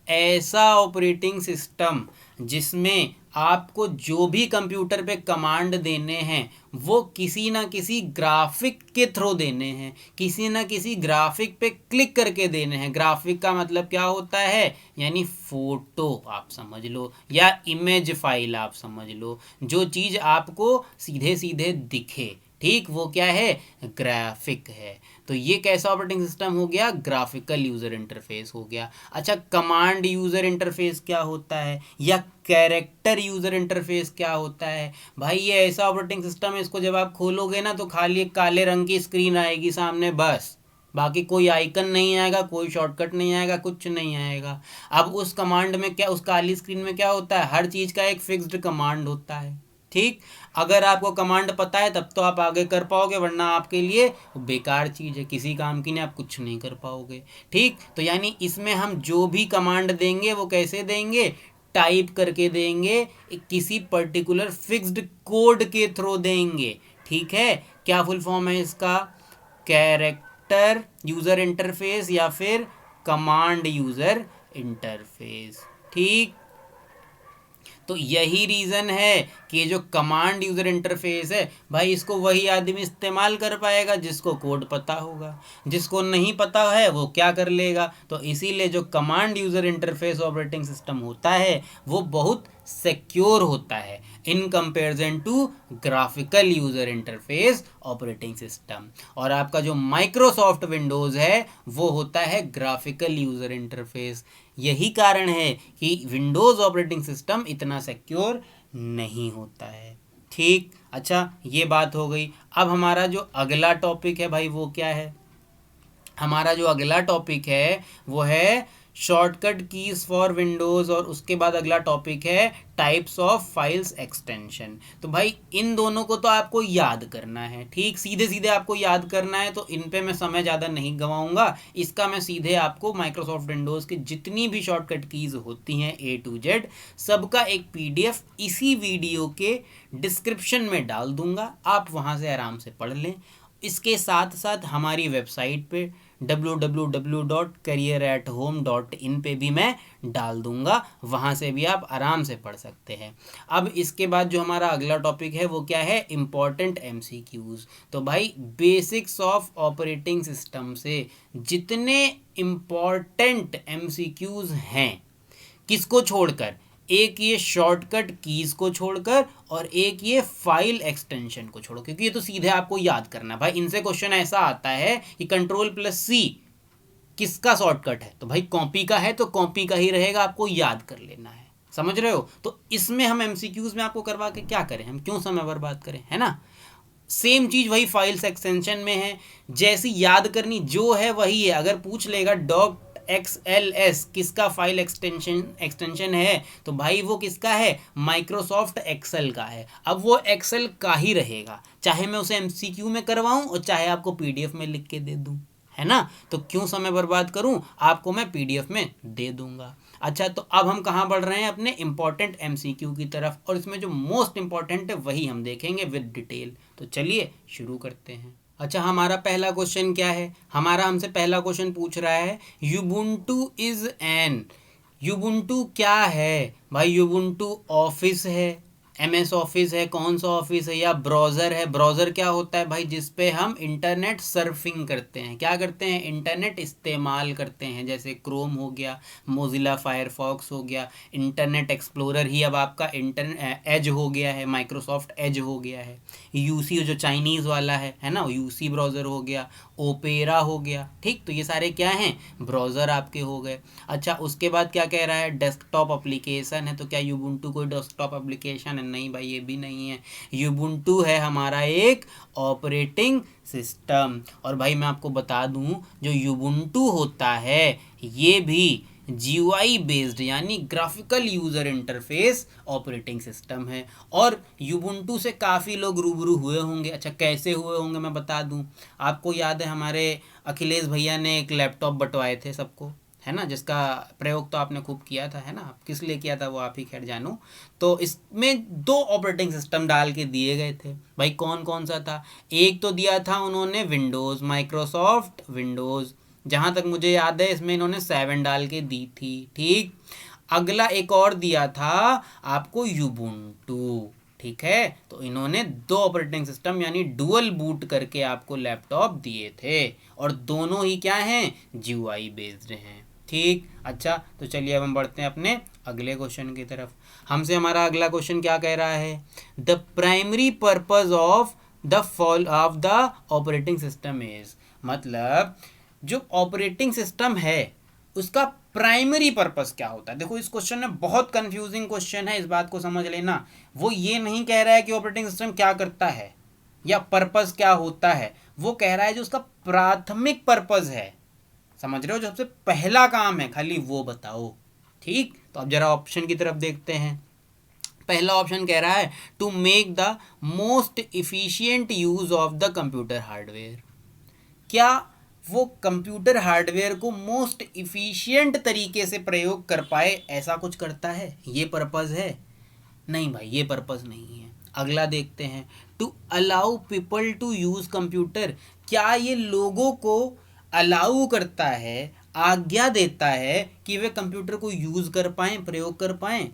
ऐसा ऑपरेटिंग सिस्टम जिसमें आपको जो भी कंप्यूटर पे कमांड देने हैं वो किसी ना किसी ग्राफिक के थ्रू देने हैं, किसी ना किसी ग्राफिक पे क्लिक करके देने हैं। ग्राफिक का मतलब क्या होता है? यानी फोटो आप समझ लो, या इमेज फाइल आप समझ लो, जो चीज़ आपको सीधे सीधे दिखे, ठीक, वो क्या है? ग्राफिक है। तो ये कैसा ऑपरेटिंग सिस्टम हो गया? ग्राफिकल यूज़र इंटरफेस हो गया। अच्छा, कमांड यूज़र इंटरफेस क्या होता है, या कैरेक्टर यूज़र इंटरफेस क्या होता है? भाई ये ऐसा ऑपरेटिंग सिस्टम है, इसको जब आप खोलोगे ना तो खाली एक काले रंग की स्क्रीन आएगी सामने, बस, बाकी कोई आइकन नहीं आएगा, कोई शॉर्टकट नहीं आएगा, कुछ नहीं आएगा। अब उस कमांड में क्या, उस काली स्क्रीन में क्या होता है? हर चीज़ का एक फिक्स्ड कमांड होता है, ठीक। अगर आपको कमांड पता है तब तो आप आगे कर पाओगे, वरना आपके लिए बेकार चीज़ है, किसी काम की नहीं, आप कुछ नहीं कर पाओगे, ठीक। तो यानी इसमें हम जो भी कमांड देंगे वो कैसे देंगे? टाइप करके देंगे, किसी पर्टिकुलर फिक्स्ड कोड के थ्रू देंगे, ठीक है। क्या फुल फॉर्म है इसका? कैरेक्टर यूज़र इंटरफेस या फिर कमांड यूज़र इंटरफेस, ठीक। तो यही रीज़न है कि जो कमांड यूज़र इंटरफेस है भाई, इसको वही आदमी इस्तेमाल कर पाएगा जिसको कोड पता होगा, जिसको नहीं पता है वो क्या कर लेगा। तो इसीलिए जो command user interface operating system होता है वो बहुत सिक्योर होता है in comparison to graphical user interface operating system. और आपका जो माइक्रोसॉफ्ट विंडोज़ है वो होता है ग्राफिकल यूज़र इंटरफेस। यही कारण है कि विंडोज़ ऑपरेटिंग सिस्टम इतना सिक्योर नहीं होता है, ठीक। अच्छा, ये बात हो गई। अब हमारा जो अगला टॉपिक है भाई वो क्या है? हमारा जो अगला टॉपिक है वो है शॉर्टकट कीज फॉर विंडोज़, और उसके बाद अगला टॉपिक है टाइप्स ऑफ फाइल्स एक्सटेंशन। तो भाई इन दोनों को तो आपको याद करना है, ठीक, सीधे सीधे आपको याद करना है, तो इन पे मैं समय ज़्यादा नहीं गंवाऊंगा। इसका मैं सीधे आपको माइक्रोसॉफ्ट विंडोज़ की जितनी भी शॉर्टकट कीज होती हैं A to Z सबका एक PDF इसी वीडियो के डिस्क्रिप्शन में डाल दूंगा, आप वहाँ से आराम से पढ़ लें। इसके साथ साथ हमारी वेबसाइट पे www.careerathome.in पे भी मैं डाल दूंगा, वहाँ से भी आप आराम से पढ़ सकते हैं। अब इसके बाद जो हमारा अगला टॉपिक है वो क्या है? Important MCQs। तो भाई बेसिक्स ऑफ ऑपरेटिंग सिस्टम से जितने इम्पॉर्टेंट MCQs हैं, किसको छोड़कर? एक ये शॉर्टकट कीज को छोड़कर और एक ये फाइल एक्सटेंशन को छोड़ो, क्योंकि ये तो सीधे आपको याद करना है भाई। इनसे क्वेश्चन ऐसा आता है कि Ctrl+C किसका शॉर्टकट है? तो भाई कॉपी का है तो कॉपी का ही रहेगा, आपको याद कर लेना है, समझ रहे हो? तो इसमें हम MCQs में आपको करवा के क्या करें, हम क्यों समय बर्बाद करें, है ना। सेम चीज़ वही फाइल्स एक्सटेंशन में है, जैसी याद करनी जो है वही है। अगर पूछ लेगा .xls किसका फाइल एक्सटेंशन है, तो भाई वो किसका है? माइक्रोसॉफ्ट एक्सेल का है। अब वो एक्सेल का ही रहेगा, चाहे मैं उसे MCQ में करवाऊं और चाहे आपको PDF में लिख के दे दूं, है ना। तो क्यों समय बर्बाद करूं, आपको मैं PDF में दे दूंगा। अच्छा, तो अब हम कहाँ बढ़ रहे हैं? अपने इंपॉर्टेंट MCQ की तरफ, और इसमें जो मोस्ट इंपॉर्टेंट है वही हम देखेंगे विद डिटेल। तो चलिए शुरू करते हैं। अच्छा, हमारा पहला क्वेश्चन क्या है? हमारा हमसे पहला क्वेश्चन पूछ रहा है यूबुंटू इज एन। यूबुंटू क्या है भाई? यूबुंटू ऑफिस है, MS ऑफिस है, कौन सा ऑफिस है, या ब्राउज़र है? ब्राउज़र क्या होता है भाई? जिस पे हम इंटरनेट सर्फिंग करते हैं, क्या करते हैं? इंटरनेट इस्तेमाल करते हैं, जैसे क्रोम हो गया, मोजिला फायरफॉक्स हो गया, इंटरनेट एक्सप्लोरर ही अब आपका एज हो गया है, माइक्रोसॉफ्ट एज हो गया है। UC जो चाइनीज़ वाला है ना, UC ब्राउज़र हो गया, ओपेरा हो गया, ठीक। तो ये सारे क्या हैं? ब्राउज़र आपके हो गए। अच्छा, उसके बाद क्या कह रहा है? डेस्कटॉप एप्लीकेशन है। तो क्या यूबुंटू कोई डेस्कटॉप एप्लीकेशन है? नहीं भाई, ये भी नहीं है। यूबुंटू है हमारा एक ऑपरेटिंग सिस्टम। और भाई मैं आपको बता दूं, जो यूबुंटू होता है ये भी GUI बेस्ड यानी graphical user interface operating system है। और यूबुंटू से काफ़ी लोग रूबरू हुए होंगे। अच्छा, कैसे हुए होंगे मैं बता दूं। आपको याद है हमारे अखिलेश भैया ने एक लैपटॉप बंटवाए थे सबको, है ना, जिसका प्रयोग तो आपने खूब किया था, है ना, किस लिए किया था वो आप ही खैर जानो। तो इसमें 2 ऑपरेटिंग सिस्टम डाल के दिए गए थे भाई, कौन कौन सा था। एक तो दिया था उन्होंने विंडोज़, माइक्रोसॉफ्ट विंडोज़, जहाँ तक मुझे याद है इसमें इन्होंने 7 डाल के दी थी, ठीक। अगला एक और दिया था आपको यूबुंटू, ठीक है। तो इन्होंने 2 ऑपरेटिंग सिस्टम यानी डुअल बूट करके आपको लैपटॉप दिए थे, और दोनों ही क्या हैं, जीयूआई बेस्ड हैं, ठीक। अच्छा, तो चलिए अब हम बढ़ते हैं अपने अगले क्वेश्चन की तरफ। हमसे हमारा अगला क्वेश्चन क्या कह रहा है, the primary purpose of the operating system is, मतलब जो ऑपरेटिंग सिस्टम है उसका प्राइमरी पर्पस क्या होता है। देखो इस क्वेश्चन में बहुत कंफ्यूजिंग क्वेश्चन है, इस बात को समझ लेना। वो ये नहीं कह रहा है कि ऑपरेटिंग सिस्टम क्या करता है या पर्पस क्या होता है, वो कह रहा है जो उसका प्राथमिक पर्पस है, समझ रहे हो, जो सबसे पहला काम है, खाली वो बताओ, ठीक। तो अब जरा ऑप्शन की तरफ देखते हैं। पहला ऑप्शन कह रहा है to make the most efficient use of the computer hardware. क्या वो कंप्यूटर हार्डवेयर को मोस्ट इफिशियंट तरीके से प्रयोग कर पाए, ऐसा कुछ करता है, ये पर्पस है। नहीं भाई, ये पर्पस नहीं है। अगला देखते हैं, to allow people to use computer. क्या ये लोगों को अलाउ करता है, आज्ञा देता है कि वे कंप्यूटर को यूज़ कर पाएँ, प्रयोग कर पाएँ।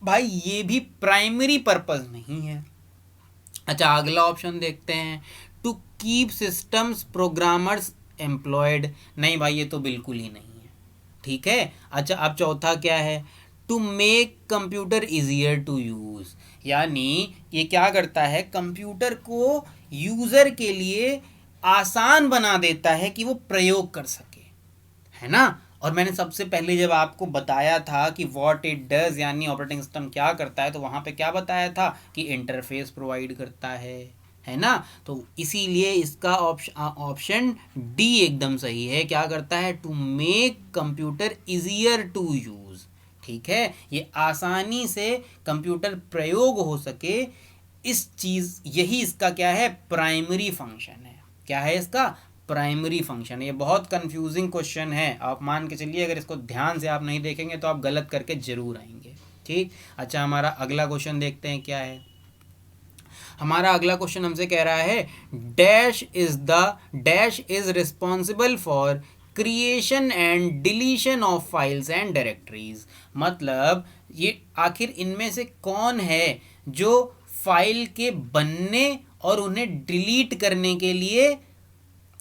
भाई ये भी प्राइमरी पर्पस नहीं है। अच्छा, अगला ऑप्शन देखते हैं, to keep systems programmers employed. नहीं भाई, ये तो बिल्कुल ही नहीं है, ठीक है। अच्छा, अब चौथा क्या है, to make computer easier to use, यानी ये क्या करता है, कंप्यूटर को यूज़र के लिए आसान बना देता है कि वो प्रयोग कर सके, है ना। और मैंने सबसे पहले जब आपको बताया था कि व्हाट इट डज, यानी ऑपरेटिंग सिस्टम क्या करता है, तो वहाँ पे क्या बताया था कि इंटरफेस प्रोवाइड करता है ना। तो इसीलिए इसका ऑप्शन डी एकदम सही है। क्या करता है, to make computer easier to use, ठीक है। ये आसानी से कंप्यूटर प्रयोग हो सके, इस चीज़, यही इसका क्या है, प्राइमरी फंक्शन है। क्या है इसका प्राइमरी फंक्शन। ये बहुत कंफ्यूजिंग क्वेश्चन है, आप मान के चलिए अगर इसको ध्यान से आप नहीं देखेंगे तो आप गलत करके जरूर आएंगे, ठीक। अच्छा, हमारा अगला क्वेश्चन देखते हैं क्या है। हमारा अगला क्वेश्चन हमसे कह रहा है dash is responsible for creation and deletion of files and directories. मतलब ये आखिर इनमें से कौन है जो फाइल के बनने और उन्हें डिलीट करने के लिए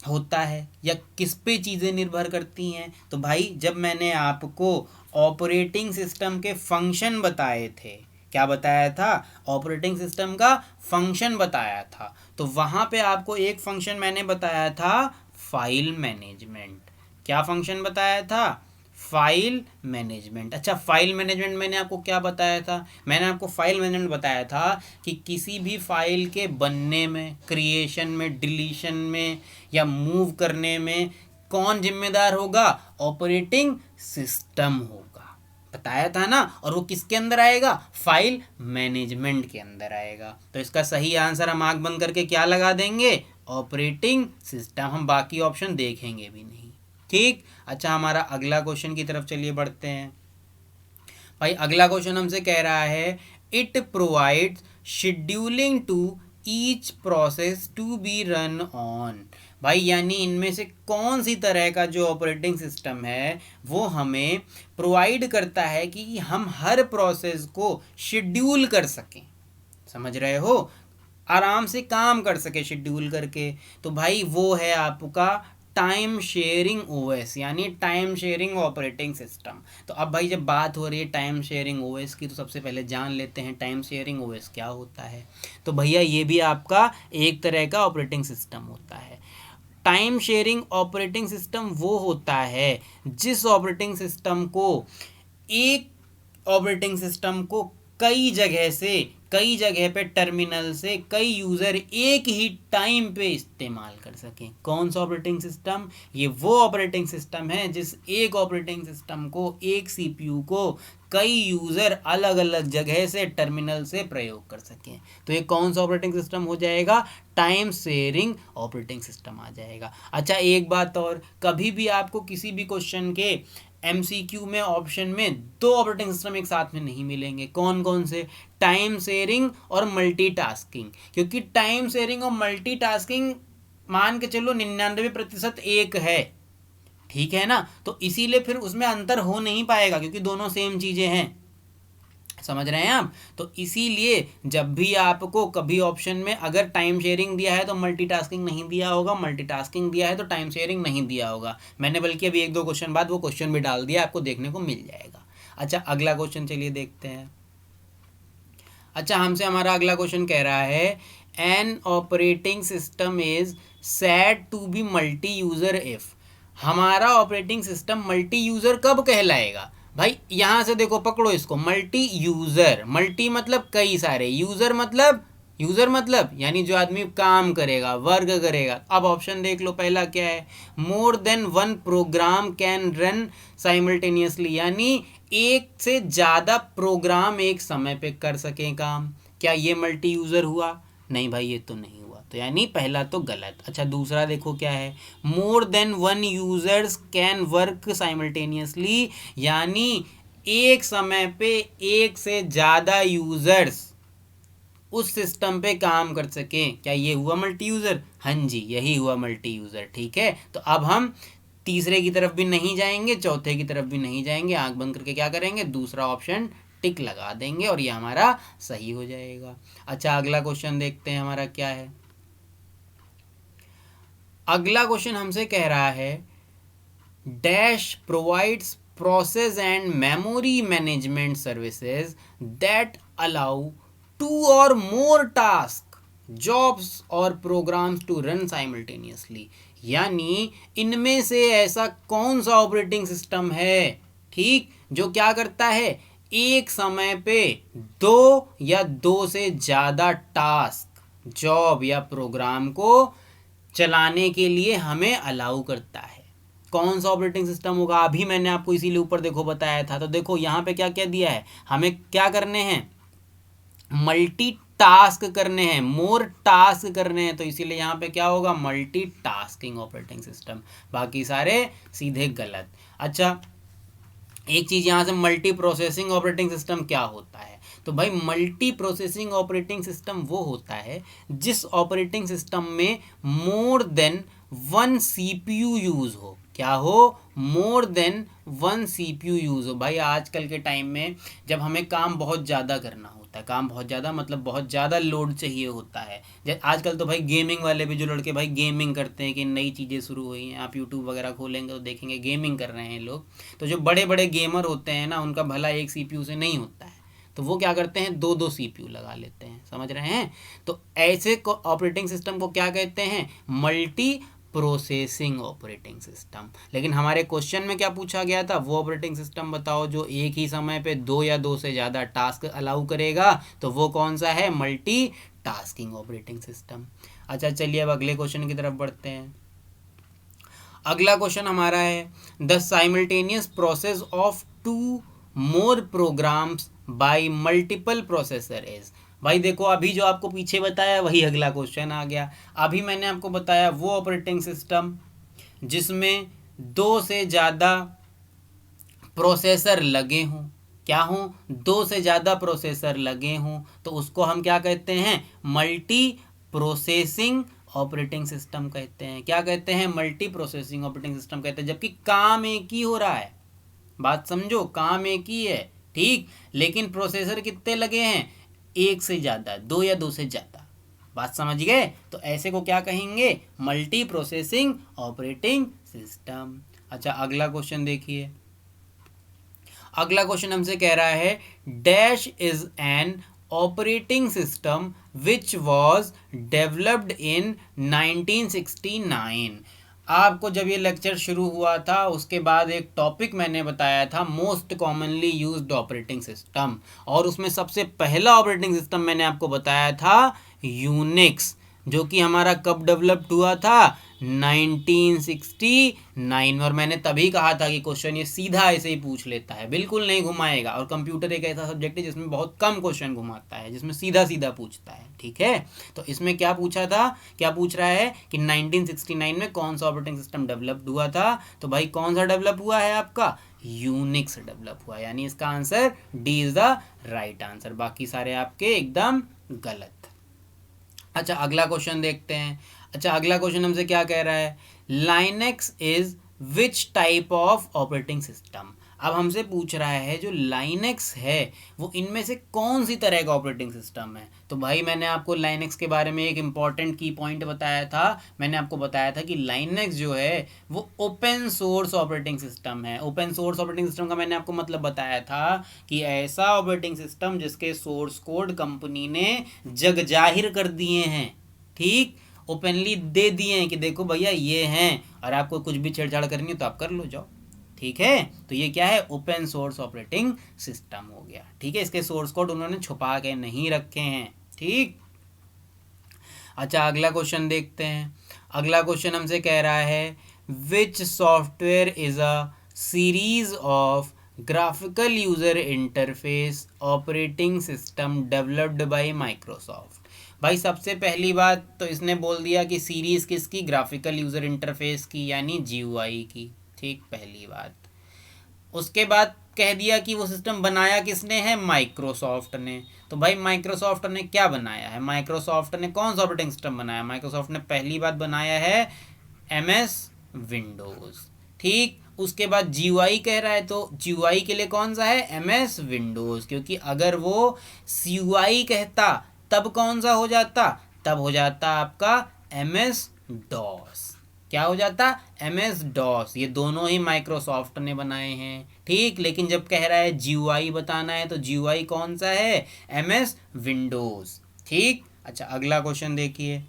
होता है, या किस पे चीज़ें निर्भर करती हैं। तो भाई जब मैंने आपको ऑपरेटिंग सिस्टम के फंक्शन बताए थे, क्या बताया था, ऑपरेटिंग सिस्टम का फंक्शन बताया था, तो वहाँ पे आपको एक फंक्शन मैंने बताया था फाइल मैनेजमेंट। क्या फंक्शन बताया था, फाइल मैनेजमेंट। अच्छा, फाइल मैनेजमेंट मैंने आपको क्या बताया था, मैंने आपको फाइल मैनेजमेंट बताया था कि किसी भी फाइल के बनने में, क्रिएशन में, डिलीशन में या मूव करने में कौन जिम्मेदार होगा, ऑपरेटिंग सिस्टम होगा, बताया था ना। और वो किसके अंदर आएगा, फाइल मैनेजमेंट के अंदर आएगा। तो इसका सही आंसर हम आंख बंद करके क्या लगा देंगे, ऑपरेटिंग सिस्टम। हम बाकी ऑप्शन देखेंगे भी नहीं, ठीक। अच्छा, हमारा अगला क्वेश्चन की तरफ चलिए बढ़ते हैं। भाई अगला क्वेश्चन हमसे कह रहा है it provides scheduling to each process to be run on. भाई यानी इनमें से कौन सी तरह का जो ऑपरेटिंग सिस्टम है वो हमें प्रोवाइड करता है कि हम हर प्रोसेस को शेड्यूल कर सकें, समझ रहे हो, आराम से काम कर सके शेड्यूल करके। तो भाई वो है आपका टाइम शेयरिंग ओएस, यानी टाइम शेयरिंग ऑपरेटिंग सिस्टम। तो अब भाई जब बात हो रही है टाइम शेयरिंग ओएस की, तो सबसे पहले जान लेते हैं टाइम शेयरिंग ओएस क्या होता है। तो भैया ये भी आपका एक तरह का ऑपरेटिंग सिस्टम होता है। टाइम शेयरिंग ऑपरेटिंग सिस्टम वो होता है जिस ऑपरेटिंग सिस्टम को एक ऑपरेटिंग सिस्टम को कई जगह से कई जगह पे टर्मिनल से कई यूज़र एक ही टाइम पे इस्तेमाल कर सकें। कौन सा ऑपरेटिंग सिस्टम? ये वो ऑपरेटिंग सिस्टम है जिस एक ऑपरेटिंग सिस्टम को, एक सीपीयू को कई यूज़र अलग अलग जगह से टर्मिनल से प्रयोग कर सकें। तो ये कौन सा ऑपरेटिंग सिस्टम हो जाएगा? टाइम शेयरिंग ऑपरेटिंग सिस्टम आ जाएगा। अच्छा, एक बात और, कभी भी आपको किसी भी क्वेश्चन के एमसीक्यू में ऑप्शन में दो ऑपरेटिंग सिस्टम एक साथ में नहीं मिलेंगे। कौन कौन से? टाइम शेयरिंग और मल्टीटास्किंग। क्योंकि टाइम शेयरिंग और मल्टीटास्किंग मान के चलो 99% एक है, ठीक है ना, तो इसीलिए फिर उसमें अंतर हो नहीं पाएगा क्योंकि दोनों सेम चीज़ें हैं। समझ रहे हैं आप? तो इसीलिए जब भी आपको कभी ऑप्शन में अगर टाइम शेयरिंग दिया है तो मल्टीटास्किंग नहीं दिया होगा, मल्टीटास्किंग दिया है तो टाइम शेयरिंग नहीं दिया होगा। मैंने बल्कि अभी एक दो क्वेश्चन बाद वो क्वेश्चन भी डाल दिया, आपको देखने को मिल जाएगा। अच्छा, अगला क्वेश्चन चलिए देखते हैं। अच्छा, हमसे हमारा अगला क्वेश्चन कह रहा है an operating system is said to be multi user if. हमारा ऑपरेटिंग सिस्टम मल्टी यूज़र कब कहलाएगा? भाई यहाँ से देखो, पकड़ो इसको, मल्टी यूज़र, मल्टी मतलब कई सारे, यूज़र मतलब यानी जो आदमी काम करेगा, वर्क करेगा। अब ऑप्शन देख लो, पहला क्या है? More than one program can run simultaneously, यानी एक से ज़्यादा प्रोग्राम एक समय पे कर सकें काम। क्या ये मल्टी यूज़र हुआ? नहीं भाई, ये तो नहीं हुआ, तो यानी पहला तो गलत। अच्छा, दूसरा देखो क्या है? More than one users can work simultaneously, यानी एक समय पे एक से ज़्यादा यूजर्स उस सिस्टम पे काम कर सकें। क्या ये हुआ मल्टी यूज़र? हाँ जी, यही हुआ मल्टी यूज़र। ठीक है, तो अब हम तीसरे की तरफ भी नहीं जाएंगे, चौथे की तरफ भी नहीं जाएंगे, आंख बंद करके क्या करेंगे? दूसरा ऑप्शन टिक लगा देंगे और ये हमारा सही हो जाएगा। अच्छा, अगला क्वेश्चन देखते हैं हमारा क्या है। अगला क्वेश्चन हमसे कह रहा है dash provides process and memory management services that allow 2 or more task, jobs और प्रोग्राम्स टू रन साइमल्टेनियसली। यानी इनमें से ऐसा कौन सा ऑपरेटिंग सिस्टम है, ठीक, जो क्या करता है? एक समय पे 2 या 2 से ज़्यादा टास्क, जॉब या प्रोग्राम को चलाने के लिए हमें अलाउ करता है। कौन सा ऑपरेटिंग सिस्टम होगा? अभी मैंने आपको इसीलिए ऊपर देखो बताया था। तो देखो यहाँ पे क्या क्या दिया है, हमें क्या करने हैं? मल्टी टास्क करने हैं, मोर टास्क करने हैं, तो इसीलिए यहाँ पे क्या होगा? Multi tasking operating system. बाकी सारे सीधे गलत। अच्छा, एक चीज़ यहाँ से, मल्टी प्रोसेसिंग ऑपरेटिंग सिस्टम क्या होता है? तो भाई मल्टी प्रोसेसिंग ऑपरेटिंग सिस्टम वो होता है जिस ऑपरेटिंग सिस्टम में मोर देन वन सीपीयू यूज़ हो। क्या हो? मोर देन वन सीपीयू यूज़ हो। भाई आजकल के टाइम में जब हमें काम बहुत ज़्यादा करना होता है, काम बहुत ज़्यादा मतलब बहुत ज़्यादा लोड चाहिए होता है, जैसे आजकल तो भाई गेमिंग वाले भी, जो लड़के भाई गेमिंग करते हैं कि नई चीज़ें शुरू हुई हैं, आप यूट्यूब वगैरह खोलेंगे तो देखेंगे गेमिंग कर रहे हैं लोग। तो जो बड़े बड़े गेमर होते हैं ना, उनका भला एक सीपीयू से नहीं होता है, तो वो क्या करते हैं? 2 सीपीयू लगा लेते हैं। समझ रहे हैं? तो ऐसे ऑपरेटिंग सिस्टम को क्या कहते हैं? Multi processing operating system. लेकिन हमारे क्वेश्चन में क्या पूछा गया था? वो ऑपरेटिंग सिस्टम बताओ जो एक ही समय पे 2 या 2 से ज़्यादा टास्क अलाउ करेगा, तो वो कौन सा है? Multi tasking operating system. अच्छा, चलिए अब अगले क्वेश्चन की तरफ बढ़ते हैं। अगला क्वेश्चन हमारा है the simultaneous process of 2 more programs by multiple processor is. भाई देखो, अभी जो आपको पीछे बताया वही अगला क्वेश्चन आ गया। अभी मैंने आपको बताया वो ऑपरेटिंग सिस्टम जिसमें 2 से ज़्यादा प्रोसेसर लगे हों। क्या हों? 2 से ज़्यादा प्रोसेसर लगे हों, तो उसको हम क्या कहते हैं? मल्टी प्रोसेसिंग ऑपरेटिंग सिस्टम कहते हैं। क्या कहते हैं? मल्टी प्रोसेसिंग ऑपरेटिंग सिस्टम कहते हैं। जबकि काम एक ही हो रहा है, बात समझो, काम एक ही है, ठीक, लेकिन प्रोसेसर कितने लगे हैं? एक से ज़्यादा, 2 या 2 से ज़्यादा। बात समझ गए? तो ऐसे को क्या कहेंगे? Multi processing operating system. अच्छा, अगला क्वेश्चन देखिए। अगला क्वेश्चन हमसे कह रहा है dash is an operating system which was developed in 1969। आपको जब ये लेक्चर शुरू हुआ था उसके बाद एक टॉपिक मैंने बताया था most commonly used operating system, और उसमें सबसे पहला ऑपरेटिंग सिस्टम मैंने आपको बताया था यूनिक्स, जो कि हमारा कब डेवलप्ड हुआ था 1969। और मैंने तभी कहा था कि क्वेश्चन ये सीधा ऐसे ही पूछ लेता है, बिल्कुल नहीं घुमाएगा, और कंप्यूटर एक ऐसा सब्जेक्ट है जिसमें बहुत कम क्वेश्चन घुमाता है, जिसमें सीधा सीधा पूछता है। ठीक है, तो इसमें क्या पूछा था, क्या पूछ रहा है कि 1969 में कौन सा ऑपरेटिंग सिस्टम डेवलप्ड हुआ था। तो भाई कौन सा डेवलप हुआ है आपका, यूनिक्स डेवलप हुआ, यानी इसका answer D is the right answer, बाकी सारे आपके एकदम गलत। अच्छा अगला क्वेश्चन देखते हैं। अच्छा अगला क्वेश्चन हमसे क्या कह रहा है, Linux is which type of operating system. अब हमसे पूछ रहा है जो लाइनेक्स है वो इनमें से कौन सी तरह का ऑपरेटिंग सिस्टम है। तो भाई मैंने आपको लाइनेक्स के बारे में एक इंपॉर्टेंट की पॉइंट बताया था, मैंने आपको बताया था कि लाइनेक्स जो है वो ओपन सोर्स ऑपरेटिंग सिस्टम है। ओपन सोर्स ऑपरेटिंग सिस्टम का मैंने आपको मतलब बताया था कि ऐसा ऑपरेटिंग सिस्टम जिसके सोर्स कोड कंपनी ने जग जाहिर कर दिए हैं, ठीक, ओपनली दे दिए हैं कि देखो भैया ये हैं, और आपको कुछ भी छेड़छाड़ करनी है तो आप कर लो जाओ। ठीक है, तो ये क्या है, ओपन सोर्स ऑपरेटिंग सिस्टम हो गया। ठीक है, इसके सोर्स कोड उन्होंने छुपा के नहीं रखे हैं। ठीक, अच्छा अगला क्वेश्चन देखते हैं। अगला क्वेश्चन हमसे कह रहा है विच software is a series of graphical user interface operating system developed by Microsoft. भाई सबसे पहली बात तो इसने बोल दिया कि सीरीज किसकी, ग्राफिकल यूजर इंटरफेस की, यानी जीयूआई की। ठीक, पहली बात। उसके बाद कह दिया कि वो सिस्टम बनाया किसने है, माइक्रोसॉफ्ट ने। तो भाई माइक्रोसॉफ्ट ने क्या बनाया है, माइक्रोसॉफ्ट ने कौन सा ऑपरेटिंग सिस्टम बनाया, माइक्रोसॉफ्ट ने पहली बात बनाया है एमएस विंडोज। ठीक, उसके बाद जीयूआई कह रहा है, तो जीयूआई के लिए कौन सा है, एमएस विंडोज, क्योंकि अगर वो सीयूआई कहता तब कौन सा हो जाता, तब हो जाता आपका एमएस डॉस। क्या हो जाता, एमएस डॉस। ये दोनों ही माइक्रोसॉफ्ट ने बनाए हैं। ठीक, लेकिन जब कह रहा है जीयूआई बताना है तो जीयूआई कौन सा है, एमएस विंडोज। ठीक, अच्छा अगला क्वेश्चन देखिए।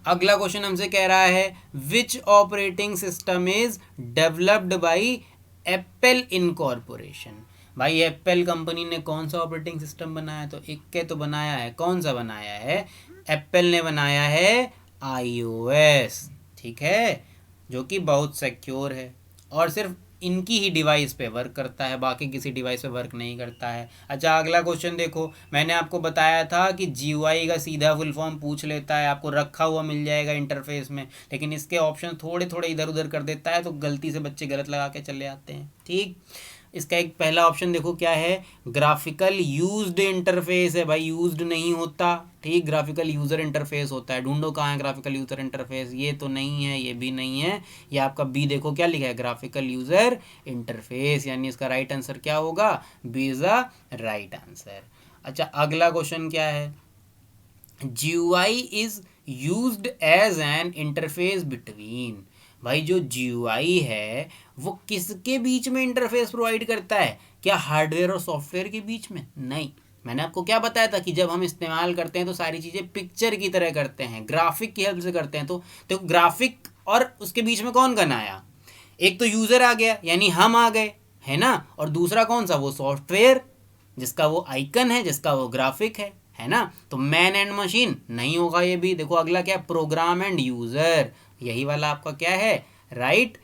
अगला क्वेश्चन हमसे कह रहा है which operating system is developed by Apple incorporation. भाई एप्पल कंपनी ने कौन सा ऑपरेटिंग सिस्टम बनाया, तो एक के तो बनाया है, कौन सा बनाया है, एप्पल ने बनाया है iOS। ठीक है, जो कि बहुत सिक्योर है और सिर्फ इनकी ही डिवाइस पे वर्क करता है, बाकी किसी डिवाइस पे वर्क नहीं करता है। अच्छा अगला क्वेश्चन देखो, मैंने आपको बताया था कि जीयूआई का सीधा फुल फॉर्म पूछ लेता है, आपको रखा हुआ मिल जाएगा इंटरफेस में, लेकिन इसके ऑप्शन थोड़े थोड़े इधर उधर कर देता है, तो गलती से बच्चे गलत लगा के चले आते हैं। ठीक, इसका एक पहला ऑप्शन देखो क्या है, ग्राफिकल यूज्ड इंटरफेस है। भाई यूज्ड नहीं होता, ठीक, ग्राफिकल यूजर इंटरफेस होता है। ढूंढो कहाँ है ग्राफिकल यूजर इंटरफेस, ये तो नहीं है, ये भी नहीं है, ये आपका बी देखो क्या लिखा है, ग्राफिकल यूजर इंटरफेस, यानी इसका राइट आंसर क्या होगा, B is the right answer. अच्छा अगला क्वेश्चन क्या है, GUI is used as an interface between. भाई जो GUI है वो किसके बीच में इंटरफेस प्रोवाइड करता है, क्या हार्डवेयर और सॉफ्टवेयर के बीच में, नहीं। मैंने आपको क्या बताया था कि जब हम इस्तेमाल करते हैं तो सारी चीज़ें पिक्चर की तरह करते हैं, ग्राफिक की हेल्प से करते हैं। तो ग्राफिक और उसके बीच में कौन कौन आया, एक तो यूज़र आ गया यानी हम आ गए, है ना, और दूसरा कौन सा, वो सॉफ्टवेयर जिसका वो आइकन है, जिसका वो ग्राफिक है ना। तो मैन एंड मशीन नहीं होगा ये भी। देखो अगला क्या है, प्रोग्राम एंड यूजर, यही वाला आपका क्या है, राइट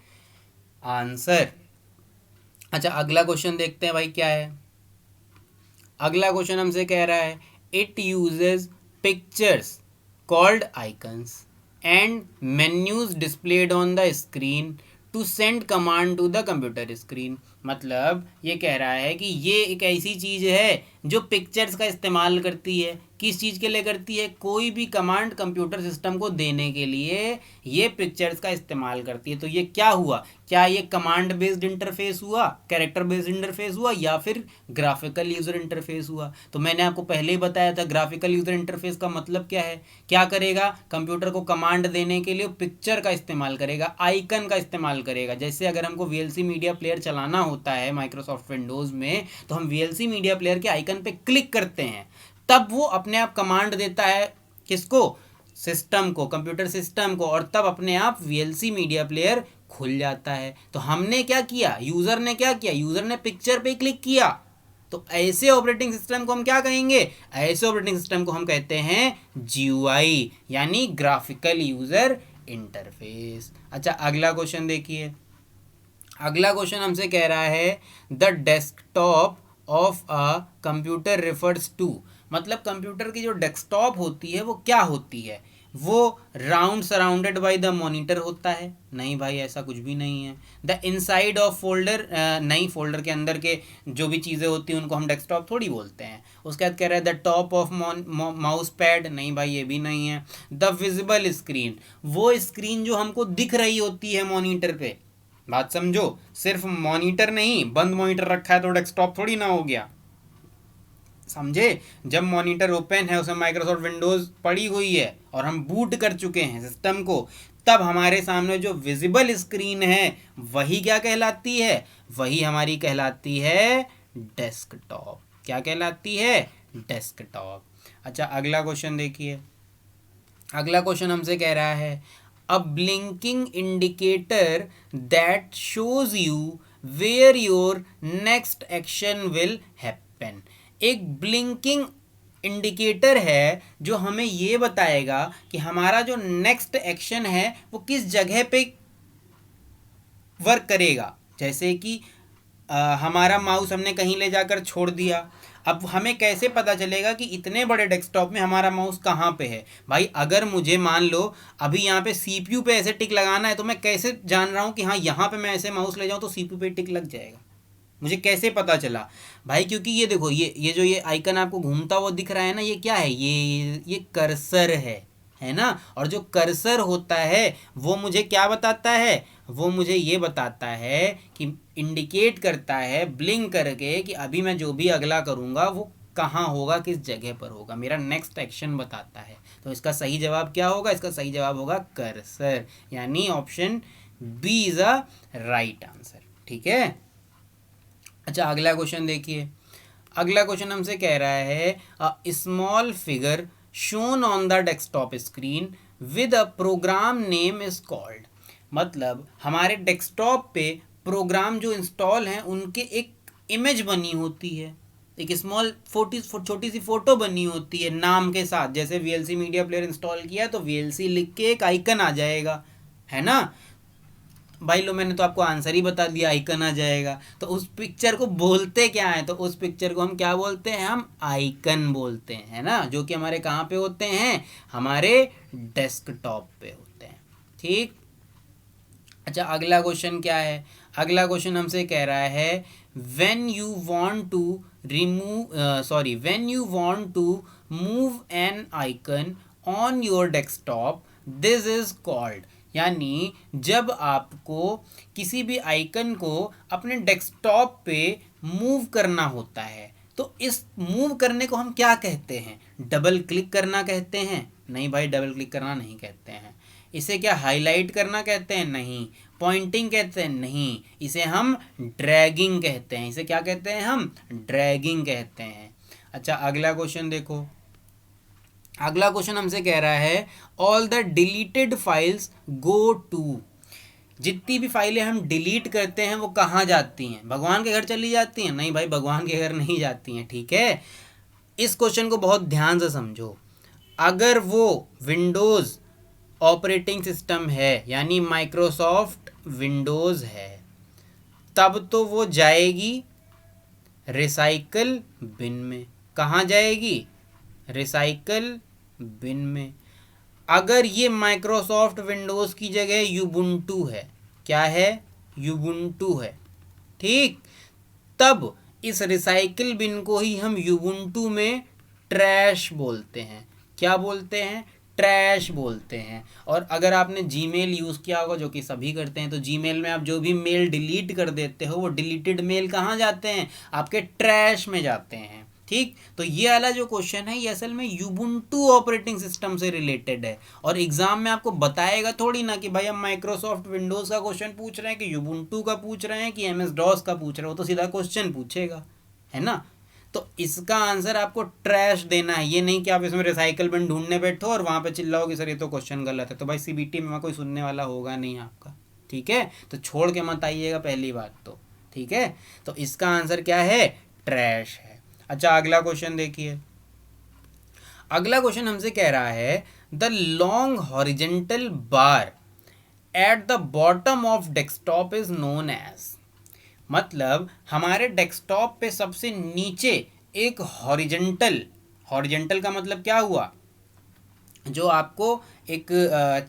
आंसर। अच्छा अगला क्वेश्चन देखते हैं भाई क्या है। अगला क्वेश्चन हमसे कह रहा है it uses pictures called icons and menus displayed on the screen to send command to the computer screen. मतलब ये कह रहा है कि ये एक ऐसी चीज़ है जो पिक्चर्स का इस्तेमाल करती है। किस चीज़ के लिए करती है, कोई भी कमांड कंप्यूटर सिस्टम को देने के लिए ये पिक्चर्स का इस्तेमाल करती है। तो ये क्या हुआ, क्या ये कमांड बेस्ड इंटरफेस हुआ, कैरेक्टर बेस्ड इंटरफेस हुआ, या फिर ग्राफिकल यूज़र इंटरफेस हुआ। तो मैंने आपको पहले ही बताया था ग्राफिकल यूज़र इंटरफेस का मतलब क्या है, क्या करेगा, कंप्यूटर को कमांड देने के लिए पिक्चर का इस्तेमाल करेगा, आइकन का इस्तेमाल करेगा। जैसे अगर हमको VLC मीडिया प्लेयर चलाना होता है माइक्रोसॉफ्ट विंडोज़ में, तो हम VLC मीडिया प्लेयर के आइकन पे क्लिक करते हैं, तब वो अपने आप कमांड देता है किसको, सिस्टम को, कंप्यूटर सिस्टम को, और तब अपने आप VLC मीडिया प्लेयर खुल जाता है। तो हमने क्या किया, यूज़र ने क्या किया, यूज़र ने पिक्चर पे क्लिक किया। तो ऐसे ऑपरेटिंग सिस्टम को हम क्या कहेंगे, ऐसे ऑपरेटिंग सिस्टम को हम कहते हैं GUI, यानी ग्राफिकल यूज़र इंटरफेस। अच्छा, अगला क्वेश्चन देखिए। अगला क्वेश्चन हमसे कह रहा है the desktop of a computer refers to, मतलब कंप्यूटर की जो डेस्कटॉप होती है वो क्या होती है, वो round surrounded by the monitor होता है। नहीं भाई, ऐसा कुछ भी नहीं है। द इनसाइड ऑफ फोल्डर, नहीं, फोल्डर के अंदर के जो भी चीज़ें होती हैं उनको हम डेस्कटॉप थोड़ी बोलते हैं। उसके बाद कह रहा है the top of mouse pad, नहीं भाई ये भी नहीं है। द विजिबल स्क्रीन, वो स्क्रीन जो हमको दिख रही होती है मॉनिटर पे, बात समझो, सिर्फ मॉनिटर नहीं, बंद मॉनिटर रखा है तो डेस्कटॉप थोड़ी ना हो गया, समझे। जब मॉनिटर ओपन है, उसमें माइक्रोसॉफ्ट विंडोज़ पड़ी हुई है और हम बूट कर चुके हैं सिस्टम को, तब हमारे सामने जो विजिबल स्क्रीन है वही क्या कहलाती है, वही हमारी कहलाती है डेस्कटॉप। क्या कहलाती है, डेस्कटॉप। अच्छा, अगला क्वेश्चन देखिए। अगला क्वेश्चन हमसे कह रहा है a blinking indicator that shows you where your next action will happen. एक ब्लिंकिंग इंडिकेटर है जो हमें ये बताएगा कि हमारा जो नेक्स्ट एक्शन है वो किस जगह पे वर्क करेगा। जैसे कि हमारा माउस हमने कहीं ले जाकर छोड़ दिया, अब हमें कैसे पता चलेगा कि इतने बड़े डेस्कटॉप में हमारा माउस कहाँ पे है। भाई अगर मुझे मान लो अभी यहाँ पे CPU पे ऐसे टिक लगाना है, तो मैं कैसे जान रहा हूँ कि हाँ यहाँ पे मैं ऐसे माउस ले जाऊँ तो CPU पे टिक लग जाएगा, मुझे कैसे पता चला भाई, क्योंकि ये देखो, ये जो ये आइकन आपको घूमता हुआ दिख रहा है ना, ये क्या है, ये कर्सर है ना। और जो कर्सर होता है वो मुझे क्या बताता है, वो मुझे ये बताता है कि इंडिकेट करता है ब्लिंक करके कि अभी मैं जो भी अगला करूँगा वो कहाँ होगा, किस जगह पर होगा, मेरा नेक्स्ट एक्शन बताता है। तो इसका सही जवाब क्या होगा, इसका सही जवाब होगा कर्सर, यानी option B is a right answer. ठीक है। अच्छा, अगला क्वेश्चन देखिए। अगला क्वेश्चन हमसे कह रहा है a small figure shown on the desktop screen with a program name is called, मतलब हमारे डेस्कटॉप पे प्रोग्राम जो इंस्टॉल हैं उनके एक इमेज बनी होती है, एक स्मॉल छोटी सी फोटो बनी होती है नाम के साथ। जैसे VLC मीडिया प्लेयर इंस्टॉल किया तो VLC लिख के एक आइकन आ जाएगा, है ना भाई। लो, मैंने तो आपको आंसर ही बता दिया, आइकन आ जाएगा। तो उस पिक्चर को बोलते क्या है, तो उस पिक्चर को हम क्या बोलते हैं, हम आइकन बोलते हैं, है ना, जो कि हमारे कहाँ पे होते हैं, हमारे डेस्कटॉप पे होते हैं। ठीक। अच्छा, अगला क्वेश्चन क्या है। अगला क्वेश्चन हमसे कह रहा है when you want to move an icon on your desktop this is called, यानी जब आपको किसी भी आइकन को अपने डेस्कटॉप पे मूव करना होता है तो इस मूव करने को हम क्या कहते हैं, डबल क्लिक करना कहते हैं, नहीं भाई डबल क्लिक करना नहीं कहते हैं। इसे क्या हाईलाइट करना कहते हैं, नहीं। पॉइंटिंग कहते हैं, नहीं। इसे हम ड्रैगिंग कहते हैं, इसे क्या कहते हैं, हम ड्रैगिंग कहते हैं। अच्छा, अगला क्वेश्चन देखो। अगला क्वेश्चन हमसे कह रहा है all the deleted files go to, जितनी भी फाइलें हम डिलीट करते हैं वो कहाँ जाती हैं, भगवान के घर चली जाती हैं, नहीं भाई भगवान के घर नहीं जाती हैं। ठीक है, इस क्वेश्चन को बहुत ध्यान से समझो। अगर वो विंडोज़ ऑपरेटिंग सिस्टम है, यानी माइक्रोसॉफ्ट विंडोज़ है, तब तो वो जाएगी रिसाइकल बिन में। कहाँ जाएगी, रिसाइकल बिन में। अगर ये माइक्रोसॉफ्ट विंडोज़ की जगह यूबुंटू है, क्या है, यूबुंटू है, ठीक, तब इस रिसाइकल बिन को ही हम यूबुंटू में ट्रैश बोलते हैं। क्या बोलते हैं, ट्रैश बोलते हैं। और अगर आपने जीमेल यूज़ किया होगा, जो कि सभी करते हैं, तो जीमेल में आप जो भी मेल डिलीट कर देते हो वो डिलीटेड मेल कहाँ जाते हैं, आपके ट्रैश में जाते हैं। ठीक, तो ये वाला जो क्वेश्चन है ये असल में यूबुंटू ऑपरेटिंग सिस्टम से रिलेटेड है। और एग्जाम में आपको बताएगा थोड़ी ना कि भाई हम माइक्रोसॉफ्ट विंडोज़ का क्वेश्चन पूछ रहे हैं कि यूबुंटू का पूछ रहे हैं कि MS DOS का पूछ रहे हो, तो सीधा क्वेश्चन पूछेगा, है ना। तो इसका आंसर आपको ट्रैश देना है, ये नहीं कि आप इसमें रिसाइकल बिन ढूंढने बैठो और वहाँ पे चिल्लाओ कि सर ये तो क्वेश्चन गलत है। तो भाई सीबीटी में कोई सुनने वाला होगा नहीं आपका, ठीक है। तो छोड़ के मत आइएगा पहली बात तो, ठीक है। तो इसका आंसर क्या है, ट्रैश है। अच्छा अगला क्वेश्चन देखिए। अगला क्वेश्चन हमसे कह रहा है the long horizontal bar at the bottom of desktop is known as, मतलब हमारे डेस्कटॉप पे सबसे नीचे एक हॉरिजेंटल, हॉरिजेंटल का मतलब क्या हुआ, जो आपको एक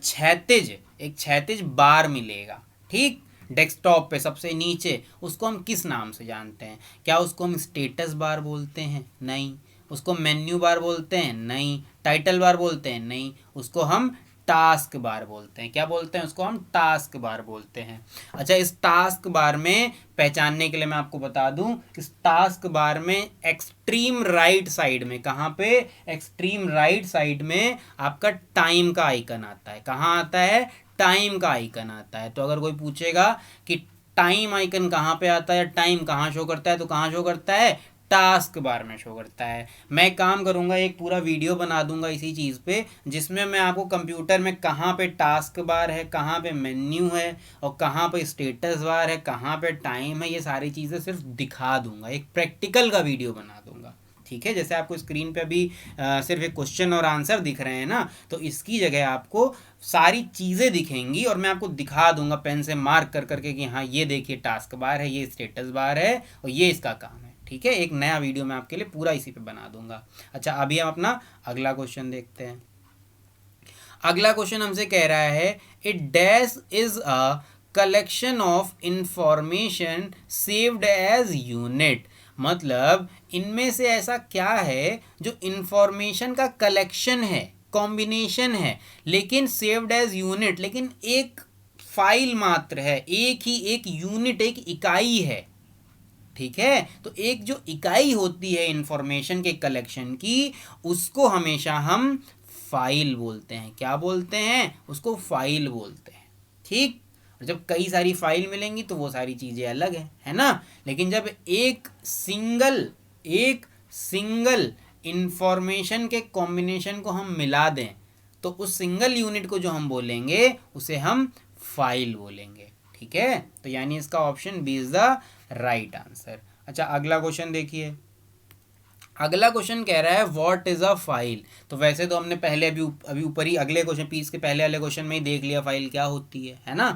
क्षैतिज बार मिलेगा, ठीक। डेस्कटॉप पे सबसे नीचे, उसको हम किस नाम से जानते हैं? क्या उसको हम स्टेटस बार बोलते हैं? नहीं। उसको मेन्यू बार बोलते हैं? नहीं। टाइटल बार बोलते हैं? नहीं। उसको हम टास्क बार बोलते हैं। क्या बोलते हैं उसको? हम टास्क बार बोलते हैं। अच्छा इस टास्क बार में पहचानने के लिए मैं आपको बता दूं, इस टास्क बार में एक्सट्रीम राइट साइड में, कहाँ पे? एक्सट्रीम राइट साइड में आपका टाइम का आइकन आता है। कहाँ आता है? टाइम का आइकन आता है। तो अगर कोई पूछेगा कि टाइम आइकन कहाँ पे आता है, टाइम कहाँ शो करता है, तो कहाँ शो करता है? टास्क बार में शो करता है। मैं काम करूंगा, एक पूरा वीडियो बना दूंगा इसी चीज़ पे, जिसमें मैं आपको कंप्यूटर में कहाँ पे टास्क बार है, कहाँ पे मेन्यू है और कहाँ पे स्टेटस बार है, कहाँ पे टाइम है, ये सारी चीज़ें सिर्फ दिखा दूंगा, एक प्रैक्टिकल का वीडियो बना दूंगा, ठीक है। जैसे आपको स्क्रीन पे अभी सिर्फ एक क्वेश्चन और आंसर दिख रहे हैं ना, तो इसकी जगह आपको सारी चीज़ें दिखेंगी और मैं आपको दिखा दूंगा पेन से मार्क कर करके कि हाँ ये देखिए टास्क बार है, ये स्टेटस बार है और ये इसका काम है, ठीक है। एक नया वीडियो मैं आपके लिए पूरा इसी पे बना दूंगा। अच्छा अभी हम अपना अगला क्वेश्चन देखते हैं। अगला क्वेश्चन हमसे कह रहा है it dash is a collection of information saved as unit, मतलब इनमें से ऐसा क्या है जो इंफॉर्मेशन का कलेक्शन है, कॉम्बिनेशन है, लेकिन सेव्ड एज यूनिट, लेकिन एक फाइल मात्र है, एक ही एक यूनिट, एक इकाई है, ठीक है। तो एक जो इकाई होती है इंफॉर्मेशन के कलेक्शन की, उसको हमेशा हम फाइल बोलते हैं। क्या बोलते हैं? उसको फाइल बोलते हैं, ठीक। और जब कई सारी फाइल मिलेंगी तो वो सारी चीज़ें अलग है ना। लेकिन जब एक सिंगल इंफॉर्मेशन के कॉम्बिनेशन को हम मिला दें तो उस सिंगल यूनिट को जो हम बोलेंगे उसे हम फाइल बोलेंगे, ठीक है। तो यानी इसका option B is the right answer. अच्छा अगला क्वेश्चन देखिए। अगला क्वेश्चन कह रहा है व्हाट इज अ फाइल। तो वैसे तो हमने पहले अभी ऊपर ही अगले क्वेश्चन, पीस के पहले वाले क्वेश्चन में ही देख लिया फाइल क्या होती है ना।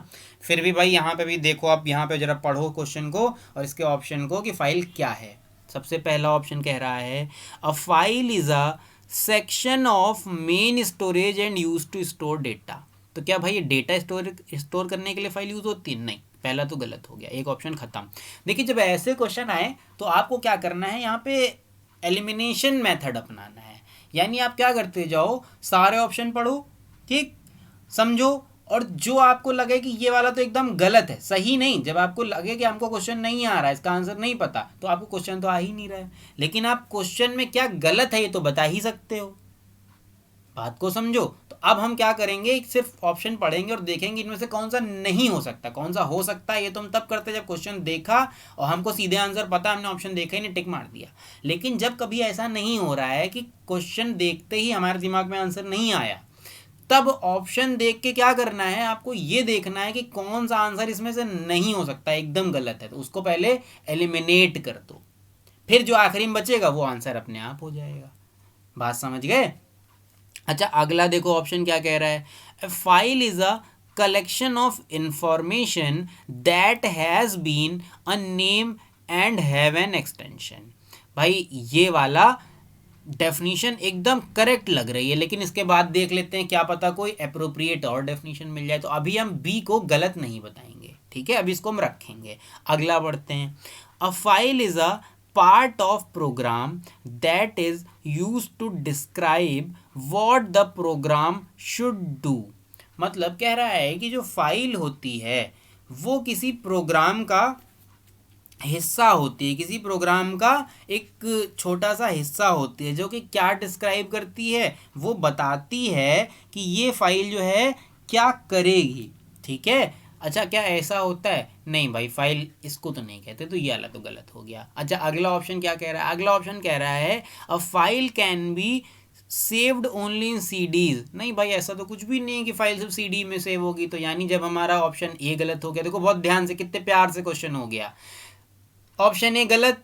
फिर भी भाई यहाँ पे भी देखो, आप यहाँ पे जरा पढ़ो क्वेश्चन को और इसके ऑप्शन को कि फाइल क्या है। सबसे पहला ऑप्शन कह रहा है a file is a section of main storage and use to store data. तो क्या भाई ये डेटा स्टोर करने के लिए फाइल यूज होती है? नहीं, पहला तो गलत हो गया, एक ऑप्शन खत्म। देखिए जब ऐसे क्वेश्चन आए तो आपको क्या करना है, यहाँ पे एलिमिनेशन मेथड अपनाना है। यानी आप क्या करते जाओ, सारे ऑप्शन पढ़ो, ठीक, समझो, और जो आपको लगे कि ये वाला तो एकदम गलत है, सही नहीं, जब आपको लगे कि हमको क्वेश्चन नहीं आ रहा है, इसका आंसर नहीं पता, तो आपको क्वेश्चन तो आ ही नहीं रहा है, लेकिन आप क्वेश्चन में क्या गलत है ये तो बता ही सकते हो। बात को समझो। तो अब हम क्या करेंगे, सिर्फ ऑप्शन पढ़ेंगे और देखेंगे इनमें से कौन सा नहीं हो सकता, कौन सा हो सकता है। ये तो हम तब करते जब क्वेश्चन देखा और हमको सीधे आंसर पता, हमने ऑप्शन देखा ही नहीं, टिक मार दिया। लेकिन जब कभी ऐसा नहीं हो रहा है कि क्वेश्चन देखते ही हमारे दिमाग में आंसर नहीं आया, तब ऑप्शन देख के क्या करना है, आपको ये देखना है कि कौन सा आंसर इसमें से नहीं हो सकता, एकदम गलत है, तो उसको पहले एलिमिनेट कर दो, फिर जो आखिरी में बचेगा वो आंसर अपने आप हो जाएगा। बात समझ गए? अच्छा अगला देखो ऑप्शन क्या कह रहा है, a file is a collection of information that has been a name and have an extension. भाई ये वाला डेफिनेशन एकदम करेक्ट लग रही है, लेकिन इसके बाद देख लेते हैं, क्या पता कोई अप्रोप्रिएट और डेफिनेशन मिल जाए। तो अभी हम बी को गलत नहीं बताएंगे, ठीक है, अभी इसको हम रखेंगे। अगला बढ़ते हैं। अ file is a part of program that is used to describe what the program should do। मतलब कह रहा है कि जो फाइल होती है वो किसी प्रोग्राम का हिस्सा होती है, किसी प्रोग्राम का एक छोटा सा हिस्सा होती है, जो कि क्या डिस्क्राइब करती है, वो बताती है कि ये फाइल जो है क्या करेगी, ठीक है। अच्छा क्या ऐसा होता है? नहीं भाई, फाइल इसको तो नहीं कहते, तो ये वाला तो गलत हो गया। अच्छा अगला ऑप्शन क्या कह रहा है? अगला ऑप्शन कह रहा है a file can be saved only in CDs. नहीं भाई, ऐसा तो कुछ भी नहीं है कि फाइल सिर्फ सीडी में सेव होगी। तो यानी जब हमारा ऑप्शन ए गलत हो गया, देखो बहुत ध्यान से, कितने प्यार से क्वेश्चन हो गया। ऑप्शन ए गलत,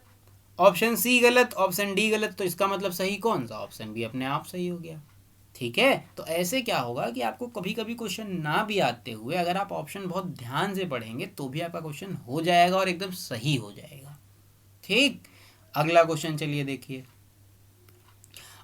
ऑप्शन सी गलत, ऑप्शन डी गलत, तो इसका मतलब सही कौन सा? ऑप्शन बी अपने आप सही हो गया। ठीक है, तो ऐसे क्या होगा कि आपको कभी कभी क्वेश्चन ना भी आते हुए अगर आप ऑप्शन बहुत ध्यान से पढ़ेंगे तो भी आपका क्वेश्चन हो जाएगा और एकदम सही हो जाएगा। ठीक, अगला क्वेश्चन चलिए देखिए।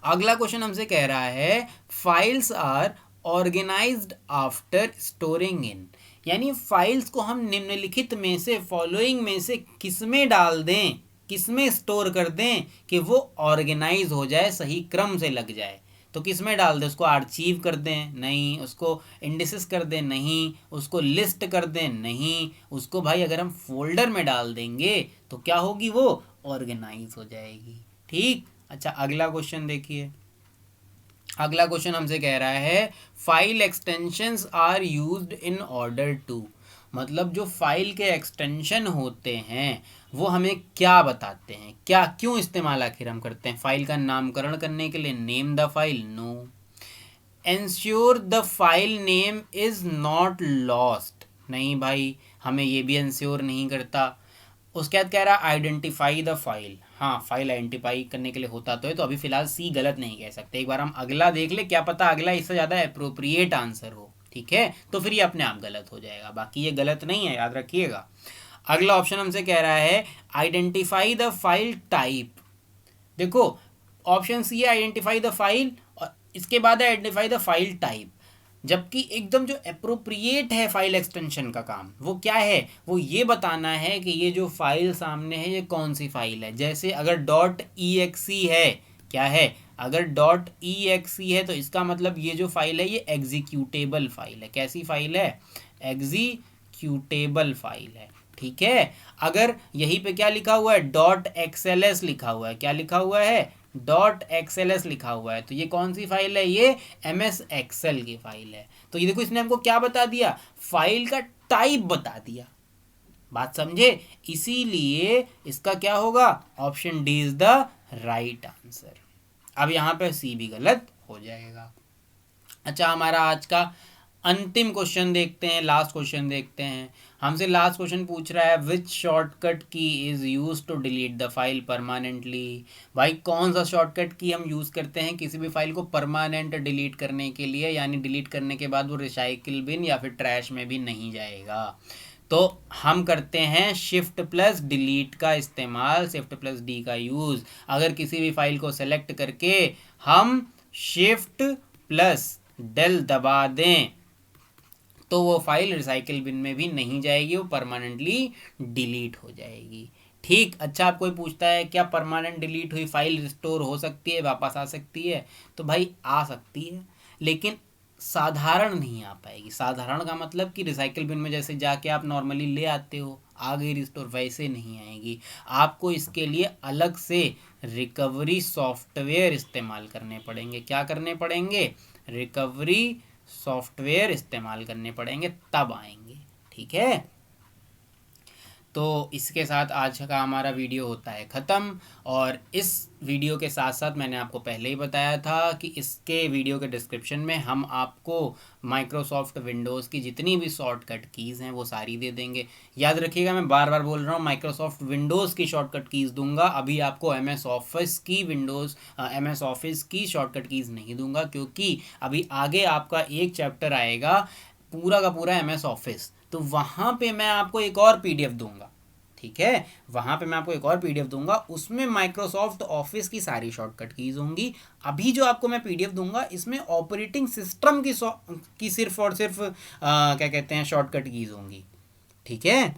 अगला क्वेश्चन हमसे कह रहा है files are organized after storing in, यानी फाइल्स को हम निम्नलिखित में से, फॉलोइंग में से किस में डाल दें, किस में स्टोर कर दें कि वो ऑर्गेनाइज हो जाए, सही क्रम से लग जाए। तो किस में डाल दें? उसको आर्चीव कर दें? नहीं। उसको इंडिसेस कर दें? नहीं। उसको लिस्ट कर दें? नहीं। उसको भाई अगर हम फोल्डर में डाल देंगे तो क्या होगी? वो ऑर्गेनाइज हो जाएगी। ठीक। अच्छा अगला क्वेश्चन देखिए। अगला क्वेश्चन हमसे कह रहा है file extensions are used in order to, मतलब जो फाइल के एक्सटेंशन होते हैं वो हमें क्या बताते हैं, क्या क्यों इस्तेमाल आखिर हम करते हैं? फाइल का नामकरण करने के लिए, name the file, no. Ensure the file name is not lost, नहीं भाई, हमें ये भी एंश्योर नहीं करता। उसके बाद कह रहा है आइडेंटिफाई द फाइल, हाँ फाइल आइडेंटिफाई करने के लिए होता तो है, तो अभी फिलहाल सी गलत नहीं कह सकते। एक बार हम अगला देख ले, क्या पता अगला इससे ज़्यादा अप्रोप्रिएट आंसर हो। ठीक है, तो फिर ये अपने आप गलत हो जाएगा, बाकी ये गलत नहीं है, याद रखिएगा। अगला ऑप्शन हमसे कह रहा है आइडेंटिफाई द फाइल टाइप। देखो ऑप्शन सी है आइडेंटिफाई द फाइल, और इसके बाद है आइडेंटिफाई द फाइल टाइप, जबकि एकदम जो अप्रोप्रिएट है फाइल एक्सटेंशन का काम वो क्या है? वो ये बताना है कि ये जो फाइल सामने है ये कौन सी फाइल है। जैसे अगर डॉट ई एक्सी है, क्या है? अगर डॉट ई एक्सी है तो इसका मतलब ये जो फाइल है ये एग्जीक्यूटेबल फाइल है। कैसी फाइल है? एग्जीक्यूटेबल फाइल है। ठीक है, अगर यहीं पे क्या लिखा हुआ है? डॉट एक्सएलएस लिखा हुआ है। क्या लिखा हुआ है? डॉट एक्सएलएस लिखा हुआ है, तो ये कौन सी फाइल है? ये एमएस एक्सेल की फाइल है। तो ये देखो इसने हमको क्या बता दिया? फाइल का टाइप बता दिया। बात समझे? इसीलिए इसका क्या होगा? Option D is the right answer. अब यहाँ पे सी भी गलत हो जाएगा। अच्छा हमारा आज का अंतिम क्वेश्चन देखते हैं, लास्ट क्वेश्चन देखते हैं। हमसे लास्ट क्वेश्चन पूछ रहा है which shortcut key is use to delete the file permanently. भाई कौन सा शॉर्टकट की हम यूज़ करते हैं किसी भी फाइल को परमानेंट डिलीट करने के लिए, यानी डिलीट करने के बाद वो रिसाइकिल बिन या फिर ट्रैश में भी नहीं जाएगा। तो हम करते हैं शिफ्ट प्लस डिलीट का इस्तेमाल, शिफ्ट प्लस डी का यूज़। अगर किसी भी फाइल को सेलेक्ट करके हम शिफ्ट प्लस डेल दबा दें तो वो फाइल रिसाइकिल बिन में भी नहीं जाएगी, वो परमानेंटली डिलीट हो जाएगी। ठीक। अच्छा आप कोई पूछता है क्या परमानेंट डिलीट हुई फाइल रिस्टोर हो सकती है, वापस आ सकती है? तो भाई आ सकती है, लेकिन साधारण नहीं आ पाएगी। साधारण का मतलब कि रिसाइकिल बिन में जैसे जाके आप नॉर्मली ले आते हो, आ गई रिस्टोर, वैसे नहीं आएगी। आपको इसके लिए अलग से रिकवरी सॉफ्टवेयर इस्तेमाल करने पड़ेंगे। क्या करने पड़ेंगे? रिकवरी सॉफ्टवेयर इस्तेमाल करने पड़ेंगे, तब आएंगे। ठीक है, तो इसके साथ आज का हमारा वीडियो होता है ख़त्म। और इस वीडियो के साथ साथ मैंने आपको पहले ही बताया था कि इसके वीडियो के डिस्क्रिप्शन में हम आपको माइक्रोसॉफ्ट विंडोज़ की जितनी भी शॉर्टकट कीज़ हैं वो सारी दे देंगे। याद रखिएगा, मैं बार बार बोल रहा हूँ, माइक्रोसॉफ्ट विंडोज़ की शॉर्टकट कीज़ दूंगा, अभी आपको एमएस ऑफिस की एमएस ऑफिस की शॉर्टकट कीज़ नहीं दूंगा, क्योंकि अभी आगे आपका एक चैप्टर आएगा पूरा का पूरा एमएस ऑफिस, तो वहाँ पे मैं आपको एक और पीडीएफ दूंगा। ठीक है, वहाँ पे मैं आपको एक और पीडीएफ दूंगा, उसमें माइक्रोसॉफ्ट ऑफिस की सारी शॉर्टकट कीज होंगी। अभी जो आपको मैं पीडीएफ दूंगा इसमें ऑपरेटिंग सिस्टम की सिर्फ और सिर्फ क्या कहते हैं शॉर्टकट कीज होंगी। ठीक है,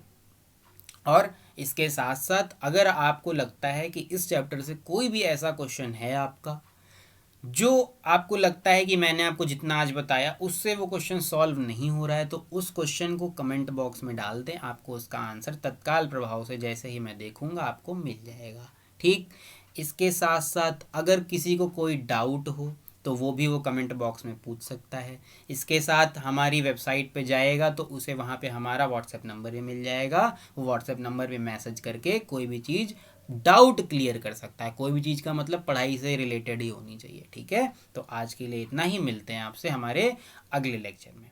और इसके साथ साथ अगर आपको लगता है कि इस चैप्टर से कोई भी ऐसा क्वेश्चन है आपका जो आपको लगता है कि मैंने आपको जितना आज बताया उससे वो क्वेश्चन सॉल्व नहीं हो रहा है, तो उस क्वेश्चन को कमेंट बॉक्स में डाल दें, आपको उसका आंसर तत्काल प्रभाव से जैसे ही मैं देखूंगा आपको मिल जाएगा। ठीक, इसके साथ साथ अगर किसी को कोई डाउट हो तो वो भी वो कमेंट बॉक्स में पूछ सकता है। इसके साथ हमारी वेबसाइट पे जाएगा तो उसे वहाँ पे हमारा व्हाट्सएप नंबर भी मिल जाएगा। वो व्हाट्सएप नंबर पे मैसेज करके कोई भी चीज़ डाउट क्लियर कर सकता है। कोई भी चीज़ का मतलब पढ़ाई से रिलेटेड ही होनी चाहिए। ठीक है, तो आज के लिए इतना ही। मिलते हैं आपसे हमारे अगले लेक्चर में।